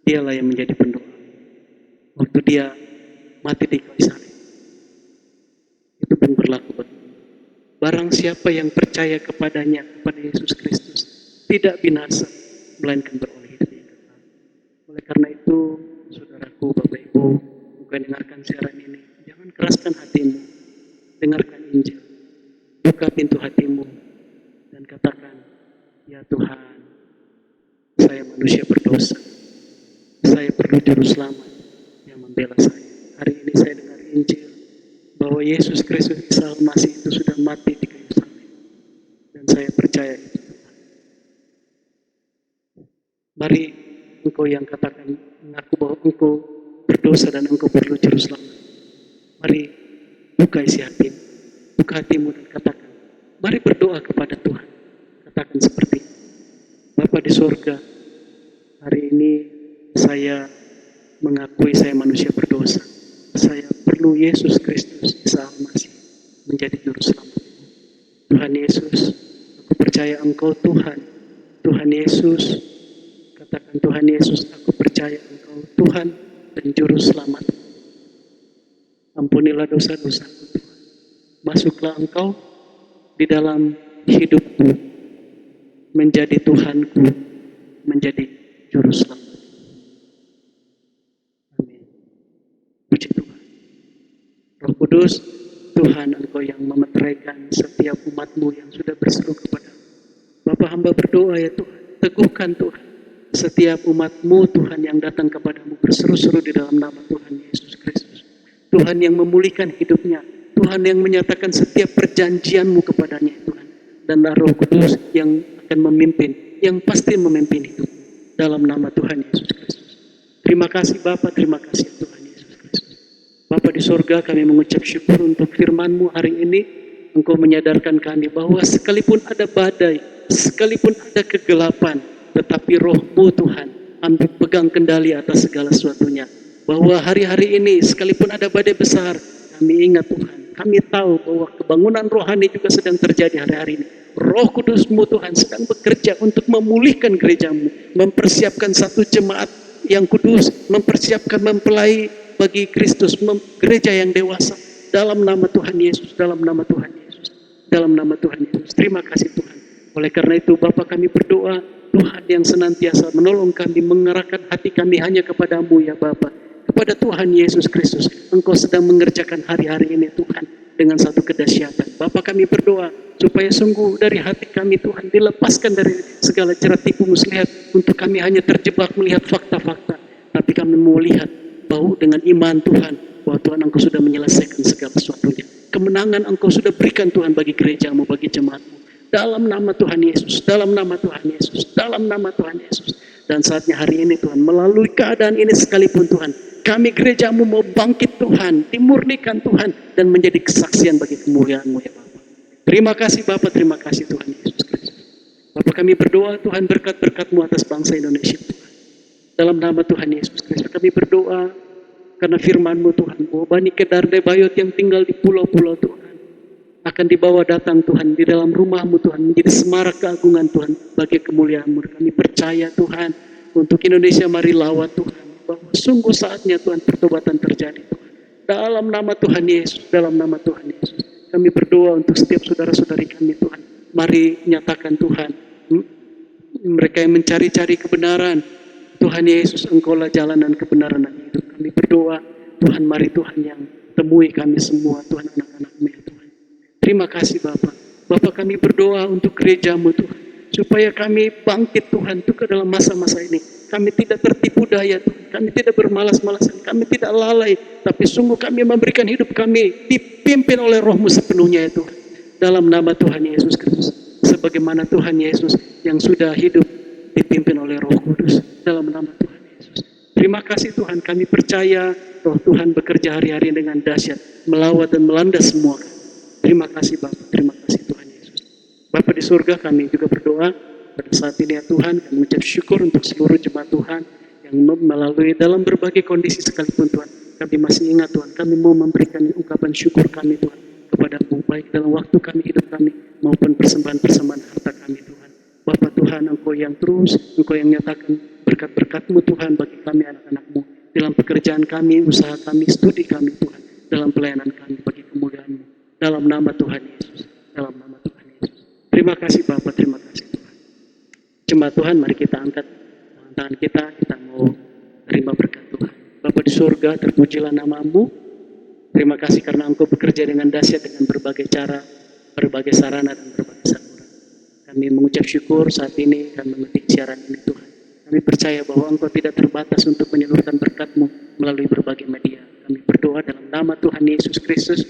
Dialah yang menjadi pendoa. Waktu Dia mati di kayu salib, itu pun berlaku bagi barang siapa yang percaya kepadanya, kepada Yesus Kristus, tidak binasa, melainkan beroleh hidup yang kekal. Oleh karena itu, saudaraku, Bapak Ibu, bukan dengarkan siaran ini, jangan keraskan hatimu, dengarkan Injil, buka pintu hatimu, dan katakan, ya Tuhan, saya manusia berdosa, saya perlu juru selamat yang membela saya. Hari ini saya dengar Injil, bahwa Yesus Kristus Isa Al-Masih itu sudah mati di kayu salib, dan saya percaya itu Tuhan. Mari engkau yang katakan, mengaku bahwa engkau berdosa dan engkau perlu juru selamat. Mari buka isi hatimu, buka hatimu dan katakan, mari berdoa kepada Tuhan. Katakan seperti, Bapa di surga, hari ini saya mengakui saya manusia berdosa. Saya perlu Yesus Kristus Isa Al-Masih menjadi juru selamat. Tuhan Yesus, aku percaya Engkau Tuhan. Tuhan Yesus, katakan Tuhan Yesus, aku percaya Engkau Tuhan dan juru selamat. Ampunilah dosa-dosaku Tuhan. Masuklah Engkau di dalam hidupku, menjadi Tuhanku, menjadi juru selamat. Amin. Puji Tuhan. Roh Kudus, Tuhan, Engkau yang memeteraikan setiap umat-Mu yang sudah berseru kepada Bapa. Hamba berdoa ya Tuhan, teguhkan Tuhan setiap umat-Mu Tuhan yang datang kepadamu berseru-seru di dalam nama Tuhan Yesus Kristus. Tuhan yang memulihkan hidupnya, Tuhan yang menyatakan setiap perjanjian-Mu kepadanya Tuhan. Dan Roh Kudus yang akan memimpin, yang pasti memimpin hidup dalam nama Tuhan Yesus Kristus. Terima kasih Bapa, terima kasih Tuhan Yesus Kristus. Bapa di surga, kami mengucap syukur untuk firman-Mu hari ini. Engkau menyadarkan kami bahwa sekalipun ada badai, sekalipun ada kegelapan, tetapi Roh-Mu Tuhan ambil pegang kendali atas segala sesuatunya. Bahwa hari-hari ini sekalipun ada badai besar, kami ingat Tuhan, kami tahu bahwa kebangunan rohani juga sedang terjadi hari-hari ini. Roh Kudus-Mu Tuhan sedang bekerja untuk memulihkan gereja-Mu, mempersiapkan satu jemaat yang kudus, mempersiapkan mempelai bagi Kristus, gereja yang dewasa. Dalam nama Tuhan Yesus, dalam nama Tuhan Yesus, dalam nama Tuhan Yesus. Terima kasih Tuhan. Oleh karena itu Bapa, kami berdoa, Tuhan yang senantiasa menolong kami, mengerahkan hati kami hanya kepadamu ya Bapa, kepada Tuhan Yesus Kristus. Engkau sedang mengerjakan hari-hari ini Tuhan dengan satu kedahsyatan. Bapa, kami berdoa supaya sungguh dari hati kami Tuhan dilepaskan dari segala jerat tipu muslihat, untuk kami hanya terjebak melihat fakta-fakta, tapi kami mau lihat bahwa dengan iman Tuhan, bahwa Tuhan Engkau sudah menyelesaikan segala sesuatunya. Kemenangan Engkau sudah berikan Tuhan bagi gereja-Mu, bagi jemaat-Mu. Dalam nama Tuhan Yesus, dalam nama Tuhan Yesus, dalam nama Tuhan Yesus. Dan saatnya hari ini Tuhan, melalui keadaan ini sekalipun Tuhan, kami gereja-Mu mau bangkit Tuhan, dimurnikan Tuhan, dan menjadi kesaksian bagi kemuliaan-Mu ya Bapa. Terima kasih Bapa, terima kasih Tuhan Yesus Kristus. Bapa, kami berdoa Tuhan, berkat-berkat-Mu atas bangsa Indonesia Tuhan. Dalam nama Tuhan Yesus Kristus kami berdoa, karena firman-Mu Tuhan, bahwa Bani Kedar Debayot yang tinggal di pulau-pulau Tuhan akan dibawa datang Tuhan di dalam rumah-Mu Tuhan, menjadi semarak keagungan Tuhan bagi kemuliaan-Mu. Kami percaya Tuhan, untuk Indonesia mari lawat Tuhan, bahwa sungguh saatnya Tuhan pertobatan terjadi Tuhan. Dalam nama Tuhan Yesus, dalam nama Tuhan Yesus kami berdoa untuk setiap saudara-saudari kami Tuhan. Mari nyatakan Tuhan, mereka yang mencari-cari kebenaran, Tuhan Yesus, Engkaulah jalan dan kebenaran dan hidup. Kami berdoa Tuhan, mari Tuhan yang temui kami semua Tuhan, anak-anak-Mu ya Tuhan. Terima kasih Bapa. Bapa, kami berdoa untuk gereja-Mu Tuhan, supaya kami bangkit Tuhan itu ke dalam masa-masa ini. Kami tidak tertipu daya Tuhan, kami tidak bermalas-malasan, kami tidak lalai, tapi sungguh kami memberikan hidup kami dipimpin oleh Roh-Mu sepenuhnya ya Tuhan. Dalam nama Tuhan Yesus Kristus, sebagaimana Tuhan Yesus yang sudah hidup dipimpin oleh Roh Kudus. Dalam nama Tuhan Yesus. Terima kasih Tuhan, kami percaya Roh Tuhan bekerja hari-hari dengan dahsyat, melawat dan melanda semua. Terima kasih Bapa, terima kasih Tuhan Yesus. Bapa di surga, kami juga berdoa pada saat ini ya Tuhan, kami mengucap syukur untuk seluruh jemaat Tuhan yang melalui dalam berbagai kondisi sekalipun Tuhan. Kami masih ingat Tuhan, kami mau memberikan ungkapan syukur kami Tuhan kepada-Mu, baik dalam waktu kami, hidup kami, maupun persembahan-persembahan harta kami Tuhan. Bapa Tuhan, Engkau yang terus, Engkau yang nyatakan berkat-berkat-Mu Tuhan bagi kami anak-anak-Mu, dalam pekerjaan kami, usaha kami, studi kami Tuhan, dalam pelayanan kami bagi kemuliaan-Mu. Dalam nama Tuhan Yesus, dalam nama Tuhan Yesus. Terima kasih Bapa, terima kasih Tuhan. Jemaat Tuhan, mari kita angkat tangan kita mau terima berkat Tuhan. Bapa di surga, terpujilah nama-Mu. Terima kasih karena Engkau bekerja dengan dahsyat dengan berbagai cara, berbagai sarana dan berbagai saluran. Kami mengucap syukur saat ini dan memetik siaran ini Tuhan. Kami percaya bahwa Engkau tidak terbatas untuk menyalurkan berkat-Mu melalui berbagai media. Kami berdoa dalam nama Tuhan Yesus Kristus,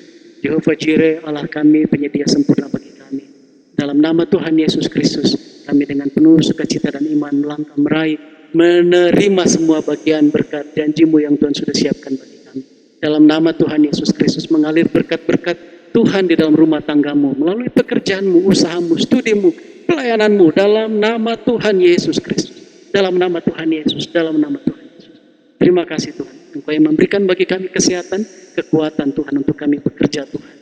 Jehovah Jireh, Allah kami, penyedia sempurna bagi kami. Dalam nama Tuhan Yesus Kristus, kami dengan penuh sukacita dan iman melangkah meraih, menerima semua bagian berkat janji-Mu yang Tuhan sudah siapkan bagi kami. Dalam nama Tuhan Yesus Kristus, mengalir berkat-berkat Tuhan di dalam rumah tangga-Mu, melalui pekerjaan-Mu, usaha-Mu, studi-Mu, pelayanan-Mu, dalam nama Tuhan Yesus Kristus. Dalam nama Tuhan Yesus, dalam nama Tuhan Yesus. Terima kasih Tuhan, Engkau yang memberikan bagi kami kesehatan, kekuatan Tuhan untuk kami bekerja Tuhan.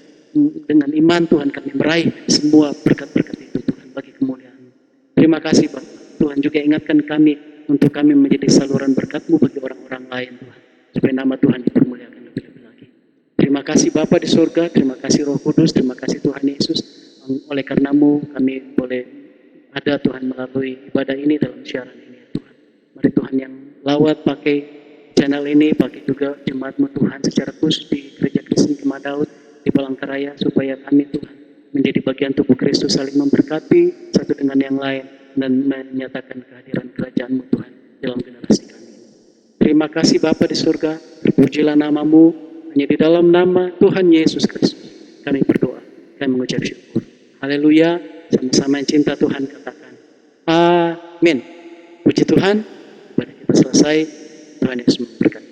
Dengan iman Tuhan kami meraih semua berkat-berkat itu Tuhan bagi kemuliaan-Mu. Terima kasih Bapak. Tuhan juga ingatkan kami untuk kami menjadi saluran berkat-Mu bagi orang-orang lain Tuhan, supaya nama Tuhan dipermuliakan lebih-lebih lagi. Terima kasih Bapa di surga, terima kasih Roh Kudus, terima kasih Tuhan Yesus. Oleh karena-Mu kami boleh ada Tuhan melalui ibadah ini dalam siaran ini ya Tuhan. Mari Tuhan yang lawat pakai channel ini, pakai juga jemaat-Mu Tuhan secara khusus di Gereja Kristen Kemah Daud di Palangkaraya kata raya supaya kami Tuhan menjadi bagian tubuh Kristus, saling memberkati satu dengan yang lain dan menyatakan kehadiran kerajaan-Mu Tuhan dalam generasi kami. Terima kasih Bapa di surga, terpujilah nama-Mu, hanya di dalam nama Tuhan Yesus Kristus kami berdoa, kami mengucap syukur. Haleluya, sama-sama yang cinta Tuhan katakan amin. Puji Tuhan, ibadah kita selesai. Tuhan Yesus memberkati.